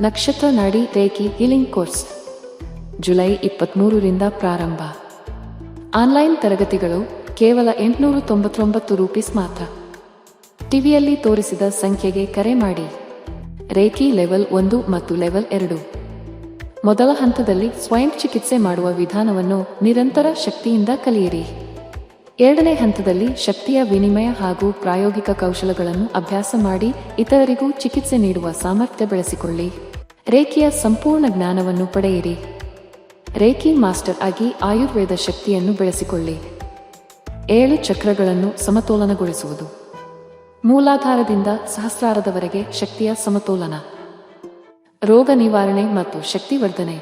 ನಕ್ಷತ್ರ ನಾಡಿ reiki healing course July 23ರಿಂದ ಪ್ರಾರಂಭ. ಆನ್ಲೈನ್ ತರಗತಿಗಳು ಕೇವಲ 899 ರೂಪೀಸ್ ಮಾತ್ರ. ಟಿವಿಯಲ್ಲಿ ತೋರಿಸಿದ ಸಂಖ್ಯೆಗೆ ಕರೆ ಮಾಡಿ. ರೇಖಿ ಲೆವೆಲ್ 1 ಮತ್ತು ಲೆವೆಲ್ 2. ಮೊದಲ ಹಂತದಲ್ಲಿ ಸ್ವಯಂ ಚಿಕಿತ್ಸೆ ಮಾಡುವ ವಿಧಾನವನ್ನು ನಿರಂತರ ಶಕ್ತಿಯಿಂದ ಕಲಿಯಿರಿ. ಎರಡನೇ ಹಂತದಲ್ಲಿ ಶಕ್ತಿಯ ವಿನಿಮಯ ಹಾಗೂ ಪ್ರಾಯೋಗಿಕ ಕೌಶಲಗಳನ್ನು ಅಭ್ಯಾಸ ಮಾಡಿ ಇತರರಿಗೂ ಚಿಕಿತ್ಸೆ ನೀಡುವ ಸಾಮರ್ಥ್ಯ ಬೆಳೆಸಿಕೊಳ್ಳಿ. ರೇಖಿಯ ಸಂಪೂರ್ಣ ಜ್ಞಾನವನ್ನು ಪಡೆಯಿರಿ. ರೇಖಿ ಮಾಸ್ಟರ್ ಆಗಿ ಆಯುರ್ವೇದ ಶಕ್ತಿಯನ್ನು ಬೆಳೆಸಿಕೊಳ್ಳಿ. 7 ಚಕ್ರಗಳನ್ನು ಸಮತೋಲನಗೊಳಿಸುವುದು. ಮೂಲಾಧಾರದಿಂದ ಸಹಸ್ರಾರದವರೆಗೆ ಶಕ್ತಿಯ ಸಮತೋಲನ. ರೋಗ ನಿವಾರಣೆ ಮತ್ತು ಶಕ್ತಿವರ್ಧನೆ.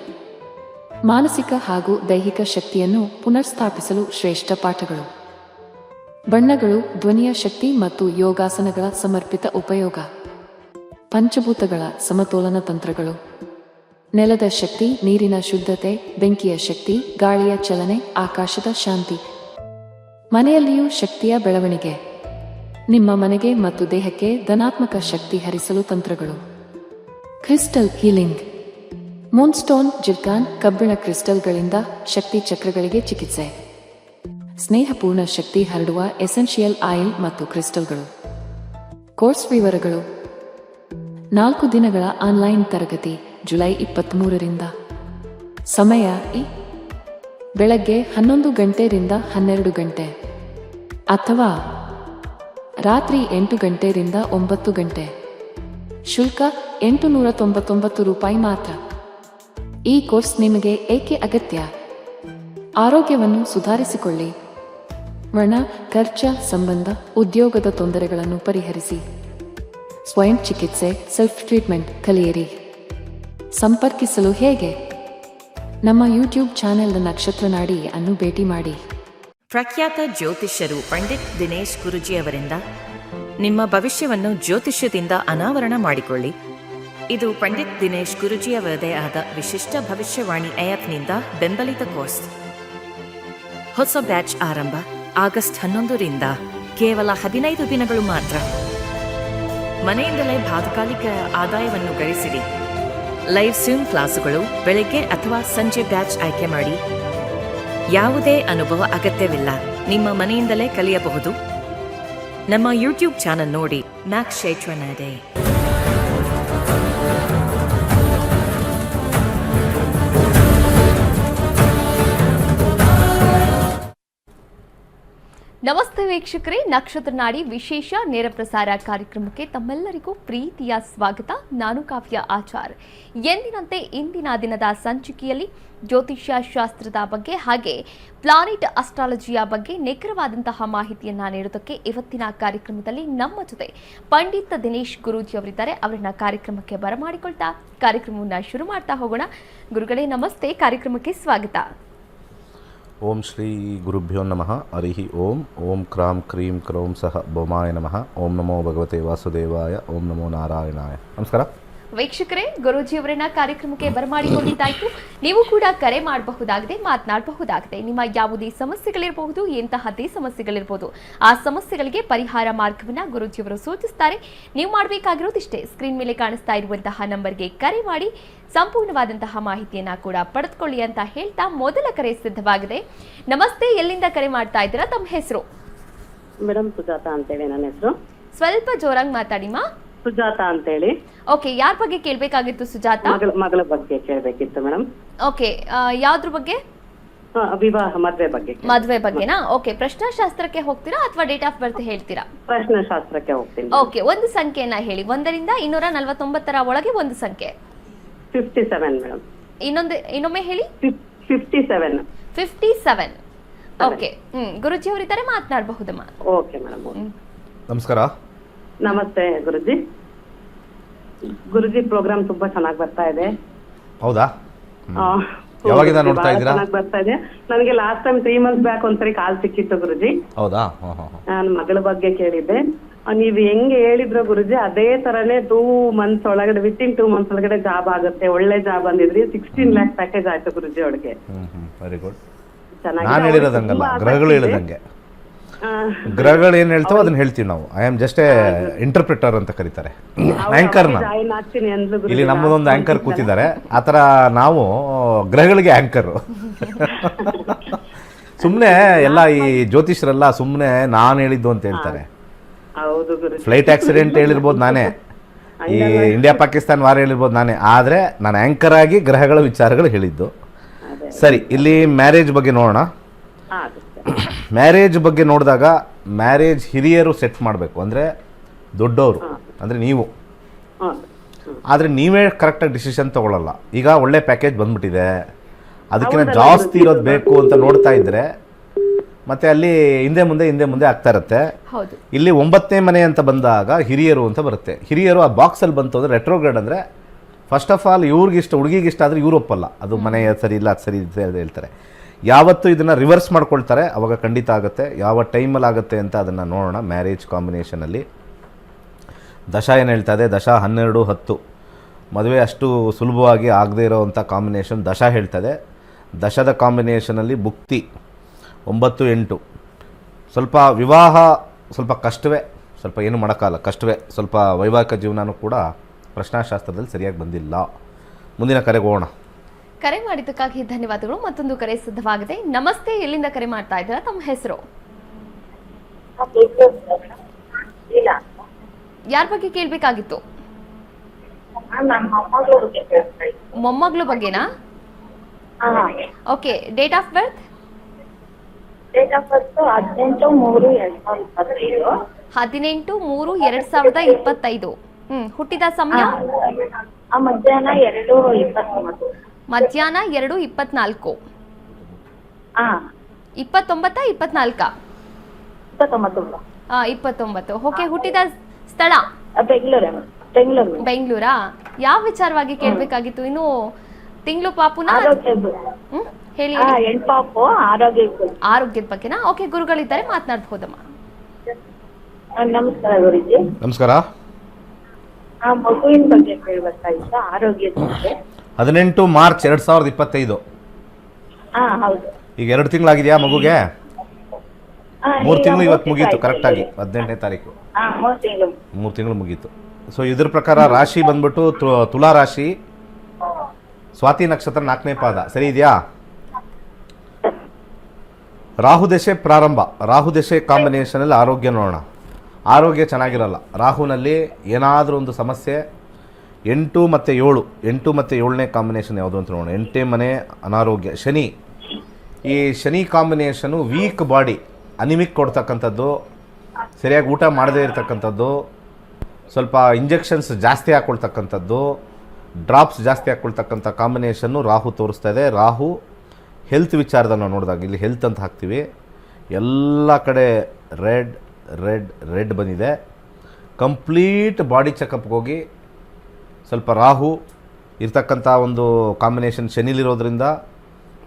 ಮಾನಸಿಕ ಹಾಗೂ ದೈಹಿಕ ಶಕ್ತಿಯನ್ನು ಪುನರ್ಸ್ಥಾಪಿಸಲು ಶ್ರೇಷ್ಠ ಪಾಠಗಳು. ಬಣ್ಣಗಳು, ಧ್ವನಿಯ ಶಕ್ತಿ ಮತ್ತು ಯೋಗಾಸನಗಳ ಸಮರ್ಪಿತ ಉಪಯೋಗ. ಪಂಚಭೂತಗಳ ಸಮತೋಲನ ತಂತ್ರಗಳು. ನೆಲದ ಶಕ್ತಿ, ನೀರಿನ ಶುದ್ಧತೆ, ಬೆಂಕಿಯ ಶಕ್ತಿ, ಗಾಳಿಯ ಚಲನೆ, ಆಕಾಶದ ಶಾಂತಿ. ಮನೆಯಲ್ಲಿಯೂ ಶಕ್ತಿಯ ಬೆಳವಣಿಗೆ. ನಿಮ್ಮ ಮನೆಗೆ ಮತ್ತು ದೇಹಕ್ಕೆ ಧನಾತ್ಮಕ ಶಕ್ತಿ ಹರಿಸಲು ತಂತ್ರಗಳು. Crystal healing. ಮೂನ್ಸ್ಟೋನ್, ಜಿರ್ಕಾನ್, ಕಬ್ಬಿಣ ಕ್ರಿಸ್ಟಲ್ಗಳಿಂದ ಶಕ್ತಿ ಚಕ್ರಗಳಿಗೆ ಚಿಕಿತ್ಸೆ. ಸ್ನೇಹಪೂರ್ಣ ಶಕ್ತಿ ಹರಡುವ ಎಸೆನ್ಷಿಯಲ್ ಆಯಿಲ್ ಮತ್ತು ಕ್ರಿಸ್ಟಲ್ಗಳು. ಕೋರ್ಸ್ ವಿವರಗಳು. 4 ದಿನಗಳ ಆನ್ಲೈನ್ ತರಗತಿ ಜುಲೈ 23ರಿಂದ. ಸಮಯ ಬೆಳಗ್ಗೆ 11 ಗಂಟೆಯಿಂದ 12 ಗಂಟೆ ಅಥವಾ ರಾತ್ರಿ 8 ಗಂಟೆಯಿಂದ 9 ಗಂಟೆ. ಶುಲ್ಕ 899 ರೂಪಾಯಿ ಮಾತ್ರ. ಈ ಕೋರ್ಸ್ ನಿಮಗೆ ಏಕೆ ಅಗತ್ಯ? ಆರೋಗ್ಯವನ್ನು ಸುಧಾರಿಸಿಕೊಳ್ಳಿ. ವರ್ಣ, ಖರ್ಚ, ಸಂಬಂಧ, ಉದ್ಯೋಗದ ತೊಂದರೆಗಳನ್ನು ಪರಿಹರಿಸಿ. ಸ್ವಯಂ ಚಿಕಿತ್ಸೆ, ಸೆಲ್ಫ್ ಟ್ರೀಟ್ಮೆಂಟ್ ಕಲಿಯಿರಿ. ಸಂಪರ್ಕಿಸಲು ಹೇಗೆ? ನಮ್ಮ ಯೂಟ್ಯೂಬ್ ಚಾನೆಲ್ ನಕ್ಷತ್ರ ನಾಡಿ ಅನ್ನು ಭೇಟಿ ಮಾಡಿ. ಪ್ರಖ್ಯಾತ ಜ್ಯೋತಿಷ್ಯರು ಪಂಡಿತ್ ದಿನೇಶ್ ಗುರುಜಿ ಅವರಿಂದ ನಿಮ್ಮ ಭವಿಷ್ಯವನ್ನು ಜ್ಯೋತಿಷ್ಯದಿಂದ ಅನಾವರಣ ಮಾಡಿಕೊಳ್ಳಿ. ಇದು ಪಂಡಿತ್ ದಿನೇಶ್ ಗುರುಜಿ ಅವರದೇ ಆದ ವಿಶಿಷ್ಟ ಭವಿಷ್ಯವಾಣಿ ಆ್ಯಪ್ನಿಂದ ಬೆಂಬಲಿತ ಕೋರ್ಸ್. ಹೊಸ ಬ್ಯಾಚ್ ಆರಂಭ ಆಗಸ್ಟ್ 11ರಿಂದ. ಕೇವಲ 15 ದಿನಗಳು ಮಾತ್ರ. ಮನೆಯಿಂದಲೇ ತಾತ್ಕಾಲಿಕ ಆದಾಯವನ್ನು ಗಳಿಸಿರಿ. ಲೈವ್ ಸ್ವಿಮ್ ಕ್ಲಾಸುಗಳು ಬೆಳಗ್ಗೆ ಅಥವಾ ಸಂಜೆ ಬ್ಯಾಚ್ ಆಯ್ಕೆ ಮಾಡಿ. ಯಾವುದೇ ಅನುಭವ ಅಗತ್ಯವಿಲ್ಲ. ನಿಮ್ಮ ಮನೆಯಿಂದಲೇ ಕಲಿಯಬಹುದು. ನಮ್ಮ ಯೂಟ್ಯೂಬ್ ಚಾನಲ್ ನೋಡಿ. ನಕ್ಷತ್ರ ನಾಡಿ. ನಮಸ್ತೆ ವೀಕ್ಷಕರೇ, ನಕ್ಷತ್ರ ನಾಡಿ ವಿಶೇಷ ನೇರ ಪ್ರಸಾರ ಕಾರ್ಯಕ್ರಮಕ್ಕೆ ತಮ್ಮೆಲ್ಲರಿಗೂ ಪ್ರೀತಿಯ ಸ್ವಾಗತ. ನಾನು ಕಾವ್ಯ ಆಚಾರ್. ಎಂದಿನಂತೆ ಇಂದಿನ ದಿನದ ಸಂಚಿಕೆಯಲ್ಲಿ ಜ್ಯೋತಿಷ್ಯ ಶಾಸ್ತ್ರದ ಬಗ್ಗೆ ಹಾಗೆ ಪ್ಲಾನೆಟ್ ಅಸ್ಟ್ರಾಲಜಿಯ ಬಗ್ಗೆ ನಿಖರವಾದಂತಹ ಮಾಹಿತಿಯನ್ನ ನೀಡೋದಕ್ಕೆ ಇವತ್ತಿನ ಕಾರ್ಯಕ್ರಮದಲ್ಲಿ ನಮ್ಮ ಜೊತೆ ಪಂಡಿತ್ ದಿನೇಶ್ ಗುರೂಜಿ ಅವರಿದ್ದಾರೆ. ಅವರನ್ನ ಕಾರ್ಯಕ್ರಮಕ್ಕೆ ಬರಮಾಡಿಕೊಳ್ತಾ ಕಾರ್ಯಕ್ರಮವನ್ನು ಶುರು ಮಾಡ್ತಾ ಹೋಗೋಣ. ಗುರುಗಳೇ ನಮಸ್ತೆ, ಕಾರ್ಯಕ್ರಮಕ್ಕೆ ಸ್ವಾಗತ. ಓಂ ಶ್ರೀ ಗುರುಭ್ಯೋ ನಮಃ. ಹರಿ ಓಂ. ಓಂ ಕ್ರಾಂ ಕ್ರೀಂ ಕ್ರೌಂ ಸಹ ಭೌಮಾಯ ನಮಃ. ಓಂ ನಮೋ ಭಗವತೆ ವಾಸುದೇವಾಯ. ಓಂ ನಮೋ ನಾರಾಯಣಾಯ. ನಮಸ್ಕಾರ ವೀಕ್ಷಕರೇ, ಗುರೂಜಿ ಅವರನ್ನ ಕಾರ್ಯಕ್ರಮಕ್ಕೆ ಬರಮಾಡಿಕೊಂಡಿದ್ದಾಯ್ತು. ನೀವು ಕೂಡ ಕರೆ ಮಾಡಬಹುದಾಗಿದೆ, ಮಾತನಾಡಬಹುದಾಗಿದೆ. ನಿಮ್ಮ ಯಾವುದೇ ಸಮಸ್ಯೆಗಳಿರಬಹುದು, ಎಂತಹದ್ದೇ ಸಮಸ್ಯೆಗಳಿರಬಹುದು, ಆ ಸಮಸ್ಯೆಗಳಿಗೆ ಪರಿಹಾರ ಮಾರ್ಗವನ್ನ ಗುರೂಜಿಯವರು ಸೂಚಿಸ್ತಾರೆ. ನೀವು ಮಾಡಬೇಕಾಗಿರೋದಿಷ್ಟೇ, ಸ್ಕ್ರೀನ್ ಮೇಲೆ ಕಾಣಿಸ್ತಾ ಇರುವಂತಹ ನಂಬರ್ಗೆ ಕರೆ ಮಾಡಿ ಸಂಪೂರ್ಣವಾದಂತಹ ಮಾಹಿತಿಯನ್ನ ಕೂಡ ಪಡೆದುಕೊಳ್ಳಿ ಅಂತ ಹೇಳ್ತಾ ಮೊದಲ ಕರೆ ಸಿದ್ಧವಾಗಿದೆ. ನಮಸ್ತೆ, ಎಲ್ಲಿಂದ ಕರೆ ಮಾಡ್ತಾ ಇದ್ದೀರಾ? ತಮ್ಮ ಹೆಸರು? ಮೇಡಮ್ ಸುಜಾತ ಅಂತೇಳಿ ನನ್ನ ಹೆಸರು. ಸ್ವಲ್ಪ ಜೋರಾಗಿ ಮಾತಾಡಿಮ್ಮ. ಸುಜಾತ ಅಂತೇಳಿ. ಓಕೆ, ಯಾರ ಬಗ್ಗೆ ಕೇಳಬೇಕಾಗಿತ್ತು ಸುಜಾತ? ಮಗಳ ಬಗ್ಗೆ ಕೇಳಬೇಕಿತ್ತು ಮೇಡಮ್. ಓಕೆ, ಯಾವ್ದ್ರ ಬಗ್ಗೆ? ವಿವಾಹ, ಮದ್ವೆ ಬಗ್ಗೆ. ಮದ್ವೆ ಬಗ್ಗೆನಾ? ಓಕೆ, ಪ್ರಶ್ನಾಶಾಸ್ತ್ರಕ್ಕೆ ಹೋಗ್ತೀರಾ ಅಥವಾ ಡೇಟ್ ಆಫ್ ಬರ್ತ್ ಹೇಳ್ತೀರಾ? ಪ್ರಶ್ನಾಶಾಸ್ತ್ರಕ್ಕೆ ಹೋಗ್ತೀನಿ. ಓಕೆ, ಒಂದು ಸಂಖ್ಯೆಯನ್ನ ಹೇಳಿ. 1ರಿಂದ 249 ಒಳಗೆ ಒಂದು ಸಂಖ್ಯೆ. 57 ಮೇಡಮ್. ಇನ್ನೊಮ್ಮೆ ಹೇಳಿ. 57. 57. ಓಕೆ, ಗುರುಜಿ ಅವರಿದ್ದಾರೆ, ಮಾತನಾಡಬಹುದಮ್ಮ. Okay madam. ನಮಸ್ಕಾರ. ನಮಸ್ತೆ ಗುರುಜಿ. ಗುರುಜಿ ಪ್ರೋಗ್ರಾಮ್ ತುಂಬಾ ಚೆನ್ನಾಗಿ ಬರ್ತಾ ಇದೆ. ಹೌದಾ? ಯಾವಾಗಿಂದ ನೋಡ್ತಾ ಇದ್ದೀರಾ? ಚೆನ್ನಾಗಿ ಬರ್ತಾ ಇದೆ. ನನಗೆ ಲಾಸ್ಟ್ ಟೈಮ್ 3 months ಬ್ಯಾಕ್ ಒಂದ್ಸರಿ ಕಾಲ್ ಸಿಕ್ಕಿತ್ತು ಗುರುಜಿ. ಹೌದಾ? ನಾನು ಮಗಳ ಬಗ್ಗೆ ಕೇಳಿದ್ದೆ. ನೀವ್ ಹೆಂಗ್ ಹೇಳಿದ್ರು ಗುರುಜಿ ಅದೇ ತರನೇ 2 months ಒಳಗಡೆ, ವಿತಿನ್ 2 months ಒಳಗಡೆ ಜಾಬ್ ಆಗುತ್ತೆ. ಒಳ್ಳೆ ಜಾಬ್ ಅಂದಿದ್ರಿ. 16 lakh ಪ್ಯಾಕೇಜ್ ಆಯ್ತು ಗುರುಜಿ ಅವಳಿಗೆ. Very good. ಚೆನ್ನಾಗಿ ನಾನು ಹೇಳಿರೋದಂಗಲ್ಲ, ಗ್ರಹಗಳು ಹೇಳಿದಂಗೆ. ಗ್ರಹಗಳು ಏನು ಹೇಳ್ತಾವೋ ಅದನ್ನ ಹೇಳ್ತೀವಿ ನಾವು. I am just A interpreter ಅಂತ ಕರೀತಾರೆ ಆ್ಯಂಕರ್ನ. ಜಾಯಿನ್ ಆಗ್ತೀನಿ ಅಂದ್ಲು ಗುರುಜಿ. ಇಲ್ಲಿ ನಮ್ಮದೊಂದು ಆ್ಯಂಕರ್ ಕೂತಿದ್ದಾರೆ, ಆ ಥರ ನಾವು ಗ್ರಹಗಳಿಗೆ ಆ್ಯಂಕರು. ಸುಮ್ಮನೆ ಎಲ್ಲ ಈ ಜ್ಯೋತಿಷ್ಯರೆಲ್ಲ ಸುಮ್ಮನೆ ನಾನು ಹೇಳಿದ್ದು ಅಂತ ಹೇಳ್ತಾರೆ. ಹೌದು ಗುರುಜಿ. ಫ್ಲೈಟ್ ಆಕ್ಸಿಡೆಂಟ್ ಹೇಳಿರ್ಬೋದು ನಾನೇ, ಈ ಇಂಡಿಯಾ ಪಾಕಿಸ್ತಾನ ವಾರ ಹೇಳಿರ್ಬೋದು ನಾನೇ, ಆದರೆ ನಾನು ಆ್ಯಂಕರ್ ಆಗಿ ಗ್ರಹಗಳ ವಿಚಾರಗಳು ಹೇಳಿದ್ದು. ಸರಿ, ಇಲ್ಲಿ ಮ್ಯಾರೇಜ್ ಬಗ್ಗೆ ನೋಡೋಣ. ಮ್ಯಾರೇಜ್ ಬಗ್ಗೆ ನೋಡಿದಾಗ ಮ್ಯಾರೇಜ್ ಹಿರಿಯರು ಸೆಟ್ ಮಾಡಬೇಕು, ಅಂದರೆ ದೊಡ್ಡವರು, ಅಂದರೆ ನೀವು. ಆದರೆ ನೀವೇ ಕರೆಕ್ಟಾಗಿ ಡಿಸಿಷನ್ ತೊಗೊಳ್ಳಲ್ಲ. ಈಗ ಒಳ್ಳೆ ಪ್ಯಾಕೇಜ್ ಬಂದ್ಬಿಟ್ಟಿದೆ, ಅದಕ್ಕಿಂತ ಜಾಸ್ತಿ ಇರೋದು ಬೇಕು ಅಂತ ನೋಡ್ತಾ ಇದ್ದರೆ ಮತ್ತೆ ಅಲ್ಲಿ ಹಿಂದೆ ಮುಂದೆ ಆಗ್ತಾ ಇರುತ್ತೆ. ಹೌದು. ಇಲ್ಲಿ 9ನೇ ಮನೆ ಅಂತ ಬಂದಾಗ ಹಿರಿಯರು ಅಂತ ಬರುತ್ತೆ. ಹಿರಿಯರು ಆ ಬಾಕ್ಸಲ್ಲಿ ಬಂತು ಅಂದರೆ ರೆಟ್ರೋಗ್ರೇಡ್ ಅಂದರೆ ಫಸ್ಟ್ ಆಫ್ ಆಲ್ ಇವ್ರಿಗಿಷ್ಟ, ಹುಡುಗಿಗಿಷ್ಟ ಆದರೆ ಇವ್ರು ಒಪ್ಪಲ್ಲ, ಅದು ಮನೆ ಸರಿ ಇಲ್ಲ, ಅದು ಸರಿ ಇದೆ ಅಂತ ಹೇಳ್ತಾರೆ. ಯಾವತ್ತು ಇದನ್ನು ರಿವರ್ಸ್ ಮಾಡ್ಕೊಳ್ತಾರೆ ಅವಾಗ ಖಂಡಿತ ಆಗುತ್ತೆ. ಯಾವ ಟೈಮಲ್ಲಿ ಆಗುತ್ತೆ ಅಂತ ಅದನ್ನು ನೋಡೋಣ. ಮ್ಯಾರೇಜ್ ಕಾಂಬಿನೇಷನಲ್ಲಿ ದಶ ಏನು ಹೇಳ್ತಾ ಇದೆ, ದಶ 12, 10 ಮದುವೆ ಅಷ್ಟು ಸುಲಭವಾಗಿ ಆಗದೇ ಇರೋವಂಥ ಕಾಂಬಿನೇಷನ್ ದಶ ಹೇಳ್ತದೆ. ದಶದ ಕಾಂಬಿನೇಷನಲ್ಲಿ ಭುಕ್ತಿ 9, 8 ಸ್ವಲ್ಪ ವಿವಾಹ ಸ್ವಲ್ಪ ಕಷ್ಟವೇ, ಸ್ವಲ್ಪ ಏನು ಮಾಡೋಕ್ಕಲ್ಲ, ಕಷ್ಟವೇ. ಸ್ವಲ್ಪ ವೈವಾಹಿಕ ಜೀವನನೂ ಕೂಡ ಪ್ರಶ್ನಾಶಾಸ್ತ್ರದಲ್ಲಿ ಸರಿಯಾಗಿ ಬಂದಿಲ್ಲ. ಮುಂದಿನ ಕರೆಗೆ ಹೋಗೋಣ. ಕರೆ ಮಾಡಿದ್ದಕ್ಕಾಗಿ ಧನ್ಯವಾದಗಳು. ಮತ್ತೊಂದು ಕರೆ ಸಿದ್ಧವಾಗಿದೆ. ನಮಸ್ತೆ, ಎಲ್ಲಿಂದ ಕರೆ ಮಾಡ್ತಾ ಇದ್ದೀರಾ? ತಮ್ಮ ಹೆಸರು? ಯಾರ ಬಗ್ಗೆ ಕೇಳಬೇಕಾಗಿತ್ತು? ಮೊಮ್ಮಗಳು ಬಗ್ಗೆನಾ? Okay, date of birth? 18/3/2025. ಹುಟ್ಟಿದ ಸಮಯ? ಮಧ್ಯಾಹ್ನ 2:29. ಮಧ್ಯಾಹ್ನ 2:24. 29 24? 29. ಓಕೆ, ಹುಟ್ಟಿದ ಸ್ಥಳ? ಬೆಂಗಳೂರಾ? ಯಾವ ವಿಚಾರವಾಗಿ ಕೇಳಬೇಕಾಗಿತ್ತು? ಇನ್ನು ತಿಂಗಳು ಪಾಪುನ? ಹೇಳಿ. ಆರೋಗ್ಯದ ಬಗ್ಗೆನಾ? ಓಕೆ, ಗುರುಗಳಿದ್ದಾರೆ, ಮಾತನಾಡಬಹುದಮ್ಮ. ನಮಸ್ಕಾರ ಗುರುಜಿ. ನಮಸ್ಕಾರ. ಮಗುವಿನ ಬಗ್ಗೆ ಕೇಳಬೇಕಾಗಿತ್ತು, ಆರೋಗ್ಯದ ಬಗ್ಗೆ. 18 ಮಾರ್ಚ್ 2025. ಹೌದು. ಈಗ 2 ತಿಂಗಳಾಗಿದೆಯಾ ಮಗುಗೆ? 3 ತಿಂಗಳು ಇವತ್ತು ಮುಗೀತು ಕರೆಕ್ಟಾಗಿ, 18ನೇ ತಾರೀಕು. 3 ತಿಂಗಳು ಮುಗೀತು. ಸೊ ಇದ್ರ ಪ್ರಕಾರ ರಾಶಿ ಬಂದ್ಬಿಟ್ಟು ತುಲಾ ರಾಶಿ, ಸ್ವಾತಿ ನಕ್ಷತ್ರ 4ನೇ ಪಾದ. ಸರಿ ಇದೆಯಾ? ರಾಹುದಶೆ ಪ್ರಾರಂಭ. ರಾಹುದಶೆ ಕಾಂಬಿನೇಷನಲ್ಲಿ ಆರೋಗ್ಯ ನೋಡೋಣ. ಆರೋಗ್ಯ ಚೆನ್ನಾಗಿರಲ್ಲ. ರಾಹುನಲ್ಲಿ ಏನಾದರೂ ಒಂದು ಸಮಸ್ಯೆ. 8 ಮತ್ತು 7, 8 ಮತ್ತು 7ನೇ ಕಾಂಬಿನೇಷನ್ ಯಾವುದು ಅಂತ ನೋಡೋಣ. 8ನೇ ಮನೆ ಅನಾರೋಗ್ಯ. ಶನಿ, ಈ ಶನಿ ಕಾಂಬಿನೇಷನು ವೀಕ್ ಬಾಡಿ, ಅನಿಮಿಕ್ ಕೊಡ್ತಕ್ಕಂಥದ್ದು, ಸರಿಯಾಗಿ ಊಟ ಮಾಡದೇ ಇರತಕ್ಕಂಥದ್ದು, ಸ್ವಲ್ಪ ಇಂಜೆಕ್ಷನ್ಸ್ ಜಾಸ್ತಿ ಹಾಕ್ಕೊಳ್ತಕ್ಕಂಥದ್ದು, ಡ್ರಾಪ್ಸ್ ಜಾಸ್ತಿ ಹಾಕ್ಕೊಳ್ತಕ್ಕಂಥ ಕಾಂಬಿನೇಷನ್ನು ರಾಹು ತೋರಿಸ್ತಾ ಇದೆ. ರಾಹು ಹೆಲ್ತ್ ವಿಚಾರದಲ್ಲಿ ನಾವು ನೋಡಿದಾಗ ಇಲ್ಲಿ ಹೆಲ್ತ್ ಅಂತ ಹಾಕ್ತೀವಿ, ಎಲ್ಲ ಕಡೆ ರೆಡ್ ರೆಡ್ ರೆಡ್ ಬಂದಿದೆ. ಕಂಪ್ಲೀಟ್ ಬಾಡಿ ಚೆಕಪ್ಗೆ ಹೋಗಿ ಸ್ವಲ್ಪ ರಾಹು ಇರ್ತಕ್ಕಂಥ ಒಂದು ಕಾಂಬಿನೇಷನ್ ಶನಿಲಿರೋದ್ರಿಂದ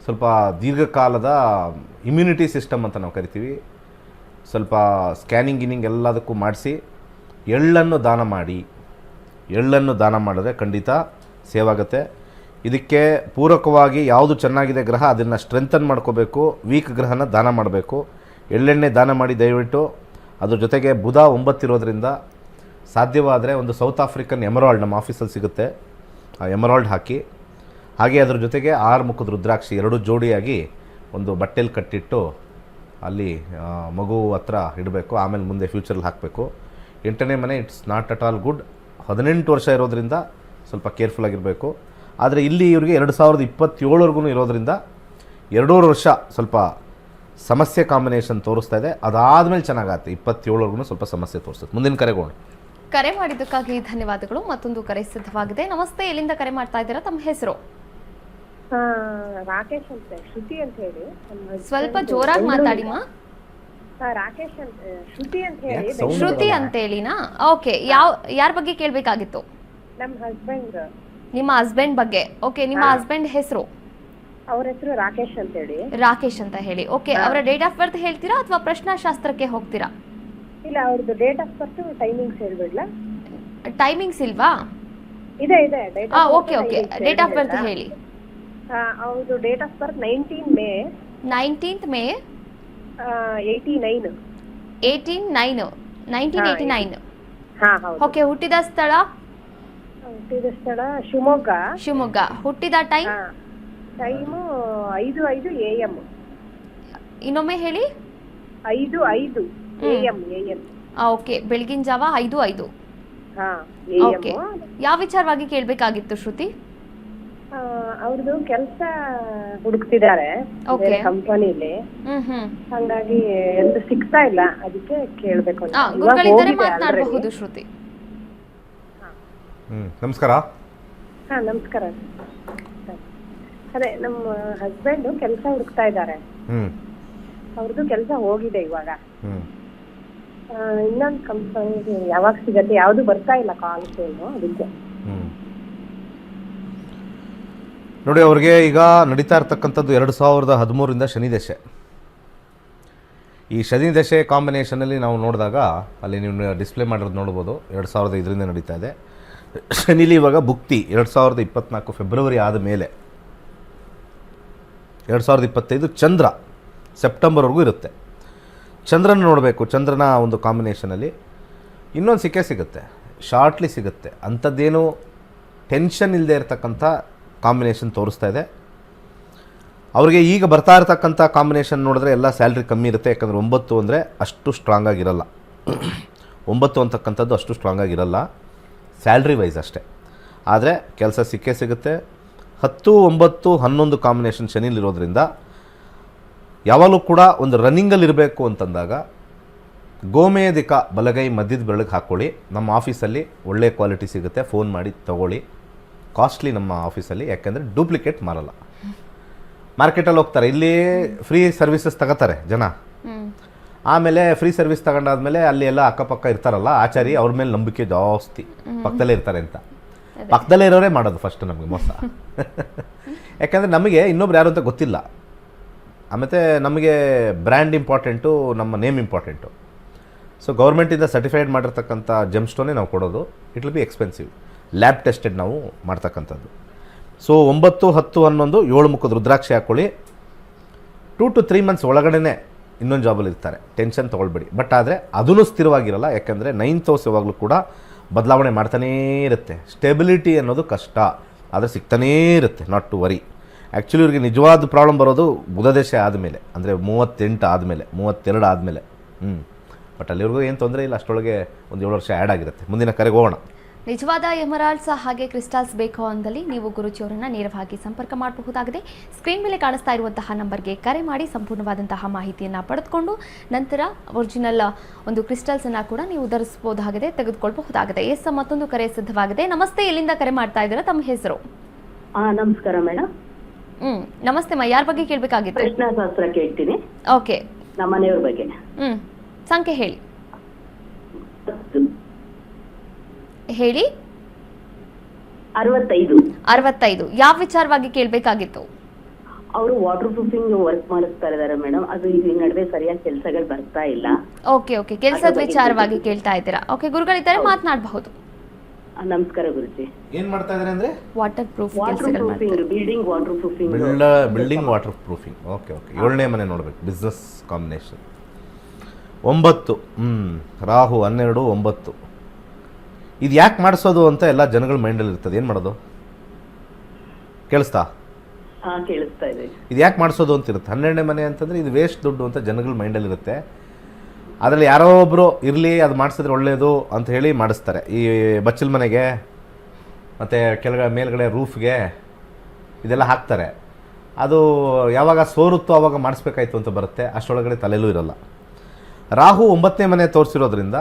ಸ್ವಲ್ಪ ದೀರ್ಘಕಾಲದ ಇಮ್ಯುನಿಟಿ ಸಿಸ್ಟಮ್ ಅಂತ ನಾವು ಕರಿತೀವಿ. ಸ್ವಲ್ಪ ಸ್ಕ್ಯಾನಿಂಗ್ ಗಿನಿಂಗ್ ಎಲ್ಲದಕ್ಕೂ ಮಾಡಿಸಿ ಎಳ್ಳನ್ನು ದಾನ ಮಾಡಿ. ಎಳ್ಳನ್ನು ದಾನ ಮಾಡಿದ್ರೆ ಖಂಡಿತ ಸೇವ್ ಆಗುತ್ತೆ. ಇದಕ್ಕೆ ಪೂರಕವಾಗಿ ಯಾವುದು ಚೆನ್ನಾಗಿದೆ ಗ್ರಹ ಅದನ್ನು ಸ್ಟ್ರೆಂಥನ್ ಮಾಡ್ಕೋಬೇಕು. ವೀಕ್ ಗ್ರಹನ ದಾನ ಮಾಡಬೇಕು. ಎಳ್ಳೆಣ್ಣೆ ದಾನ ಮಾಡಿ ದಯವಿಟ್ಟು. ಅದ್ರ ಜೊತೆಗೆ ಬುಧ 9 ಇರೋದ್ರಿಂದ ಸಾಧ್ಯವಾದರೆ ಒಂದು ಸೌತ್ ಆಫ್ರಿಕನ್ ಎಮರಾಲ್ಡ್ ನಮ್ಮ ಆಫೀಸಲ್ಲಿ ಸಿಗುತ್ತೆ, ಆ ಎಮರಾಲ್ಡ್ ಹಾಕಿ. ಹಾಗೆ ಅದ್ರ ಜೊತೆಗೆ 6 ಮುಖದ ರುದ್ರಾಕ್ಷಿ 2 ಜೋಡಿಯಾಗಿ ಒಂದು ಬಟ್ಟೆಲಿ ಕಟ್ಟಿಟ್ಟು ಅಲ್ಲಿ ಮಗು ಹತ್ರ ಇಡಬೇಕು. ಆಮೇಲೆ ಮುಂದೆ ಫ್ಯೂಚರಲ್ಲಿ ಹಾಕಬೇಕು. 8ನೇ ಮನೆ it's not at all good. 18 ವರ್ಷ ಇರೋದ್ರಿಂದ ಸ್ವಲ್ಪ ಕೇರ್ಫುಲ್ಲಾಗಿರಬೇಕು. ಆದರೆ ಇಲ್ಲಿ ಇವರಿಗೆ 2027ವರೆಗೂ ಇರೋದ್ರಿಂದ 2.5 ವರ್ಷ ಸ್ವಲ್ಪ ಸಮಸ್ಯೆ ಕಾಂಬಿನೇಷನ್ ತೋರಿಸ್ತಾ ಇದೆ. ಅದಾದಮೇಲೆ ಚೆನ್ನಾಗತ್ತೆ. 27ವರೆಗೂ ಸ್ವಲ್ಪ ಸಮಸ್ಯೆ ತೋರಿಸ್ತದೆ. ಮುಂದಿನ ಕರೆಗೋಣ. ಕರೆ ಮಾಡಿದ್ದಕ್ಕಾಗಿ ಧನ್ಯವಾದಗಳು. ಮತ್ತೊಂದು ಕರೆ ಸಿದ್ಧವಾಗಿದೆ. ನಮಸ್ತೆ, ಎಲ್ಲಿಂದ ಕರೆ ಮಾಡ್ತಾ ಇದ್ದೀರಾ? ತಮ್ಮ ಹೆಸರು? ರಾಕೇಶ್ ಅಂತ, ಶ್ರುತಿ ಅಂತ ಹೇಳಿ. ಸ್ವಲ್ಪ ಜೋರಾಗಿ ಮಾತಾಡಿಮಾ. ರಾಕೇಶ್ ಅಂತ, ಶ್ರುತಿ ಅಂತ ಹೇಳಿ. ಶ್ರುತಿ ಅಂತ ಹೇಳಿನಾ? ಓಕೆ, ಯಾರ ಬಗ್ಗೆ ಕೇಳಬೇಕಾಗಿತ್ತು? ನಮ್ಮ ಹಸ್ಬೆಂಡ್. ನಿಮ್ಮ ಹಸ್ಬೆಂಡ್ ಬಗ್ಗೆ. ಓಕೆ, ನಿಮ್ಮ ಹಸ್ಬೆಂಡ್ ಹೆಸರು? ಅವ್ರ ಹೆಸರು ರಾಕೇಶ್ ಅಂತ ಹೇಳಿ. ರಾಕೇಶ್ ಅಂತ ಹೇಳಿ. ಓಕೆ, ಅವರ ಡೇಟ್ ಆಫ್ ಬರ್ತ್ ಹೇಳ್ತೀರಾ ಅಥವಾ ಪ್ರಶ್ನಾಶಾಸ್ತ್ರಕ್ಕೆ ಹೋಗ್ತೀರಾ? ಇಲ್ಲ, ಅವ್ರದ್ದು ಡೇಟ್ ಆಫ್ ಬರ್ತ್ ಟೈಮಿಂಗ್ಸ್ ಹೇಳ್ಬಿಡ್ಲಾ? ಟೈಮಿಂಗ್ಸ್ ಇಲ್ವಾ? ಇದೆ. ಓಕೆ, ಡೇಟ್ ಆಫ್ ಬರ್ತ್ ಹೇಳಿ. ಅವ್ರದ್ದು date of birth 19 May 19th May 89. 1989. ಹಾ ಹೌದು. ಓಕೆ, ಹುಟ್ಟಿದ ಸ್ಥಳ ಹುಟ್ಟಿದ ಸ್ಥಳ ಶಿವಮೊಗ್ಗ. ಶಿವಮೊಗ್ಗ. ಹುಟ್ಟಿದ ಟೈಮ್ ಹಾ, ಟೈಮು 5:05 AM. ಇನ್ನೊಮ್ಮೆ ಹೇಳಿ. 5:05 AM. ಓಕೆ, ಬೆಳಗಿನ ಜಾವ 5:05. ಹಾ, ಓಕೆ, ಯಾವ ವಿಚಾರವಾಗಿ ಕೇಳಬೇಕಾಗಿತ್ತು ಶ್ರುತಿ? ಅವ್ರದ್ದು ಕೆಲಸ ಹುಡುಕ್ತಿದ್ದಾರೆ Okay. ಕಂಪನಿಲಿ, ಹ್ಮ್. ಹಂಗಾಗಿ ಎಂದು ಸಿಗ್ತಾ ಇಲ್ಲ, ಅದಕ್ಕೆ ಕೇಳ್ಬೇಕು ಅಂತ. ಇವಾಗ ಗುರುಗಳಿದ್ದಾರೆ, ಹೋಗಿದೆ ಮಾತನಾಡಬಹುದು already. ಶ್ರುತಿ. ನಮಸ್ಕಾರ. ಹಾ, ನಮಸ್ಕಾರ. ಅದೇ ನಮ್ಮ ಹಸ್ಬೆಂಡ್ ಕೆಲಸ ಹುಡುಕ್ತಾ ಇದ್ದಾರೆ. ಹ್ಞೂ ಅವ್ರದ್ದು ಕೆಲಸ ಹೋಗಿದೆ ಇವಾಗ. ಹ್ಞೂ ಇನ್ನೊಂದು ಕಂಪನಿ ಯಾವಾಗ ಸಿಗತ್ತೆ, ಯಾವ್ದು ಬರ್ತಾ ಇಲ್ಲ ಕಾಲ್ಸ್ ಏನು, ಅದಕ್ಕೆ. ಹ್ಞೂ ನೋಡಿ, ಅವ್ರಿಗೆ ಈಗ ನಡೀತಾ ಇರ್ತಕ್ಕಂಥದ್ದು 2013ರಿಂದ ಶನಿ ದಶೆ. ಈ ಶನಿ ದಶೆ ಕಾಂಬಿನೇಷನಲ್ಲಿ ನಾವು ನೋಡಿದಾಗ ಅಲ್ಲಿ ನೀವು ಡಿಸ್ಪ್ಲೇ ಮಾಡಿರೋದು ನೋಡ್ಬೋದು, 2005ರಿಂದ ನಡೀತಾ ಇದೆ. ಶನಿಲಿ ಇವಾಗ ಭುಕ್ತಿ 2024 ಫೆಬ್ರವರಿ ಆದ ಮೇಲೆ 2025 ಚಂದ್ರ ಸೆಪ್ಟೆಂಬರ್ವರೆಗೂ ಇರುತ್ತೆ. ಚಂದ್ರನ ನೋಡಬೇಕು. ಚಂದ್ರನ ಒಂದು ಕಾಂಬಿನೇಷನಲ್ಲಿ ಇನ್ನೊಂದು ಸಿಗುತ್ತೆ, ಶಾರ್ಟ್ಲಿ ಸಿಗುತ್ತೆ. ಅಂಥದ್ದೇನು ಟೆನ್ಷನ್ ಇಲ್ಲದೆ ಇರತಕ್ಕಂಥ ಕಾಂಬಿನೇಷನ್ ತೋರಿಸ್ತಾ ಇದೆ. ಅವರಿಗೆ ಈಗ ಬರ್ತಾ ಇರತಕ್ಕಂಥ ಕಾಂಬಿನೇಷನ್ ನೋಡಿದ್ರೆ ಎಲ್ಲ ಸ್ಯಾಲ್ರಿ ಕಮ್ಮಿ ಇರುತ್ತೆ. ಯಾಕಂದರೆ 9 ಅಂದರೆ ಅಷ್ಟು ಸ್ಟ್ರಾಂಗ್ ಆಗಿರಲ್ಲ. 9 ಅಂತಕ್ಕಂಥದ್ದು ಅಷ್ಟು ಸ್ಟ್ರಾಂಗ್ ಆಗಿರಲ್ಲ ಸ್ಯಾಲ್ರಿ ವೈಸ್ ಅಷ್ಟೇ. ಆದರೆ ಕೆಲಸ ಸಿಗುತ್ತೆ. 10, 9, 11 ಕಾಂಬಿನೇಷನ್ ಶನಿಲಿರೋದ್ರಿಂದ ಯಾವಾಗಲೂ ಕೂಡ ಒಂದು ರನ್ನಿಂಗಲ್ಲಿ ಇರಬೇಕು ಅಂತಂದಾಗ ಗೋಮೇಧಿಕ ಬಲಗೈ ಮಧ್ಯದ ಬೆರಳಿಗೆ ಹಾಕ್ಕೊಳ್ಳಿ. ನಮ್ಮ ಆಫೀಸಲ್ಲಿ ಒಳ್ಳೆ ಕ್ವಾಲಿಟಿ ಸಿಗುತ್ತೆ, ಫೋನ್ ಮಾಡಿ ತೊಗೊಳ್ಳಿ. ಕಾಸ್ಟ್ಲಿ ನಮ್ಮ ಆಫೀಸಲ್ಲಿ, ಯಾಕೆಂದರೆ ಡೂಪ್ಲಿಕೇಟ್ ಮಾರಲ್ಲ. ಮಾರ್ಕೆಟಲ್ಲಿ ಹೋಗ್ತಾರೆ, ಇಲ್ಲಿ ಫ್ರೀ ಸರ್ವಿಸಸ್ ತಗೋತಾರೆ ಜನ. ಆಮೇಲೆ ಫ್ರೀ ಸರ್ವಿಸ್ ತಗೊಂಡಾದ್ಮೇಲೆ ಅಲ್ಲಿ ಎಲ್ಲ ಅಕ್ಕಪಕ್ಕ ಇರ್ತಾರಲ್ಲ ಆಚಾರಿ, ಅವ್ರ ಮೇಲೆ ನಂಬಿಕೆ ಜಾಸ್ತಿ, ಪಕ್ಕದಲ್ಲೇ ಇರ್ತಾರೆ ಅಂತ. ಪಕ್ಕದಲ್ಲೇ ಇರೋರೇ ಮಾಡೋದು ಫಸ್ಟ್ ನಮಗೆ ಮೋಸ. ಯಾಕೆಂದರೆ ನಮಗೆ ಇನ್ನೊಬ್ರು ಯಾರು ಅಂತ ಗೊತ್ತಿಲ್ಲ. ಆಮೇಲೆ ನಮಗೆ ಬ್ರ್ಯಾಂಡ್ ಇಂಪಾರ್ಟೆಂಟು, ನಮ್ಮ ನೇಮ್ ಇಂಪಾರ್ಟೆಂಟು. ಸೊ ಗೌರ್ಮೆಂಟಿಂದ ಸರ್ಟಿಫೈಡ್ ಮಾಡಿರ್ತಕ್ಕಂಥ ಜೆಮ್ ಸ್ಟೋನೇ ನಾವು ಕೊಡೋದು. It will B expensive, lab tested ನಾವು ಮಾಡ್ತಕ್ಕಂಥದ್ದು. ಸೊ 9, 10, 11 7 ಮುಖದ ರುದ್ರಾಕ್ಷಿ ಹಾಕ್ಕೊಳ್ಳಿ. 2 to 3 ಮಂತ್ಸ್ ಒಳಗಡೆ ಇನ್ನೊಂದು ಜಾಬಲ್ಲಿ ಇರ್ತಾರೆ, ಟೆನ್ಷನ್ ತೊಗೊಳ್ಬೇಡಿ. ಬಟ್ ಆದರೆ ಅದೂ ಸ್ಥಿರವಾಗಿರಲ್ಲ, ಯಾಕೆಂದರೆ 9th ಹೌಸ್ ಯಾವಾಗಲೂ ಕೂಡ ಬದಲಾವಣೆ ಮಾಡ್ತಾನೇ ಇರುತ್ತೆ. ಸ್ಟೆಬಿಲಿಟಿ ಅನ್ನೋದು ಕಷ್ಟ, ಆದರೆ ಸಿಗ್ತಾನೇ ಇರುತ್ತೆ. Not to worry. ಆ್ಯಕ್ಚುಲಿ ಇವ್ರಿಗೆ ನಿಜವಾದ ಪ್ರಾಬ್ಲಮ್ ಬರೋದು ಬುಧ ದಶೆ ಆದಮೇಲೆ, ಅಂದರೆ 38 ಆದಮೇಲೆ, 32 ಆದಮೇಲೆ. ಬಟ್ ಅಲ್ಲಿವರೆಗೂ ಏನು ತೊಂದರೆ ಇಲ್ಲ, ಅಷ್ಟರೊಳಗೆ ಒಂದು 7 ವರ್ಷ ಆ್ಯಡ್ ಆಗಿರುತ್ತೆ. ಮುಂದಿನ ಕರೆಗೆ ಹೋಗೋಣ. ನಿಜವಾದ ಎಮರಾಲ್ಡ್ಸ್ ಹಾಗೆ ಕ್ರಿಸ್ಟಲ್ಸ್ ಬೇಕು ಅಂದಲ್ಲಿ ನೀವು ಗುರುಜಿಯವರನ್ನ ನೇರವಾಗಿ ಸಂಪರ್ಕ ಮಾಡಬಹುದಾಗಿದೆ. ಸ್ಕ್ರೀನ್ ಮೇಲೆ ಕಾಣಿಸ್ತಾ ಇರುವಂತಹ ನಂಬರ್ಗೆ ಕರೆ ಮಾಡಿ ಸಂಪೂರ್ಣವಾದಂತಹ ಮಾಹಿತಿಯನ್ನು ಪಡೆದುಕೊಂಡು ನಂತರ ಒರಿಜಿನಲ್ ಒಂದು ಕ್ರಿಸ್ಟಲ್ಸ್ ಅನ್ನ ಕೂಡ ನೀವು ಧರಿಸಬಹುದಾಗಿದೆ, ತೆಗೆದುಕೊಳ್ಳಬಹುದಾಗಿದೆ. ಎಸ್, ಮತ್ತೊಂದು ಕರೆ ಸಿದ್ಧವಾಗಿದೆ. ನಮಸ್ತೆ, ಎಲ್ಲಿಂದ ಕರೆ ಮಾಡ್ತಾ ಇದ್ದೀರಾ? ತಮ್ಮ ಹೆಸರು? ನಮಸ್ಕಾರ ಮೇಡಮ್. ನಮಸ್ತೆ ಮಾ, ಯಾರ ಬಗ್ಗೆ ಕೇಳಬೇಕಾಗಿತ್ತು? ಪ್ರಶ್ನಾಶಾಸ್ತ್ರ ಕೇಳ್ತೀನಿ. ಓಕೆ, ನಮ್ಮ ಮನೆಯವ್ರ ಬಗ್ಗೆ. ಸಂಖ್ಯೆ ಹೇಳಿ. ಹೇಳಿ. 65. ಯಾವ ವಿಚಾರವಾಗಿ ಕೇಳಬೇಕಾಗಿತ್ತು? ಅವರು ವಾಟರ್ ಪ್ರೂಫಿಂಗ್ ವರ್ಕ್ ಮಾಡಿಸ್ತಾ ಇದ್ದಾರೆ ಮೇಡಮ್. ಅದು ಈ ನಡುವೆ ಸರಿಯಾಗಿ ಕೆಲಸಗಳು ಬರ್ತಾ ಇಲ್ಲ. ಓಕೆ, ಕೆಲಸದ ವಿಚಾರವಾಗಿ ಕೇಳ್ತಾ ಇದ್ದೀರಾ? ಓಕೆ, ಗುರುಗಳಿದ್ದಾರೆ, ಮಾತನಾಡಬಹುದು. ನಮಸ್ಕಾರ ಗುರುಜಿ. ಏನು ಮಾಡ್ತಾ ಇದ್ದಾರೆ ಅಂದರೆ waterproof building waterproofing. Building waterproofing. Okay, 7ನೇ ಮನೆ ನೋಡಬೇಕು. Business combination 9. ರಾಹು 12, 9. ಇದು ಯಾಕೆ ಮಾಡಿಸೋದು ಅಂತ ಎಲ್ಲ ಜನಗಳ ಮೈಂಡಲ್ಲಿ ಇರ್ತದೆ. ಏನು ಮಾಡೋದು? ಕೇಳಿಸ್ತಾ? ಕೇಳಿಸ್ತಾ ಇದೆ. ಇದು ಯಾಕೆ ಮಾಡಿಸೋದು ಅಂತ ಇರುತ್ತೆ. 12ನೇ ಮನೆ ಅಂತಂದರೆ ಇದು ವೇಸ್ಟ್ ದುಡ್ಡು ಅಂತ ಜನಗಳ ಮೈಂಡಲ್ಲಿ ಇರುತ್ತೆ. ಅದರಲ್ಲಿ ಯಾರೋ ಒಬ್ಬರು ಇರಲಿ, ಅದು ಮಾಡಿಸಿದ್ರೆ ಒಳ್ಳೆಯದು ಅಂತ ಹೇಳಿ ಮಾಡಿಸ್ತಾರೆ. ಈ ಬಚ್ಚಲ ಮನೆಗೆ ಮತ್ತು ಮೇಲ್ಗಡೆ ರೂಫ್ಗೆ ಇದೆಲ್ಲ ಹಾಕ್ತಾರೆ. ಅದು ಯಾವಾಗ ಸೋರುತ್ತೋ ಆವಾಗ ಮಾಡಿಸ್ಬೇಕಾಯ್ತು ಅಂತ ಬರುತ್ತೆ. ಅಷ್ಟರೊಳಗಡೆ ತಲೆಯಲ್ಲೂ ಇರೋಲ್ಲ. ರಾಹು 9ನೇ ಮನೆ ತೋರಿಸಿರೋದ್ರಿಂದ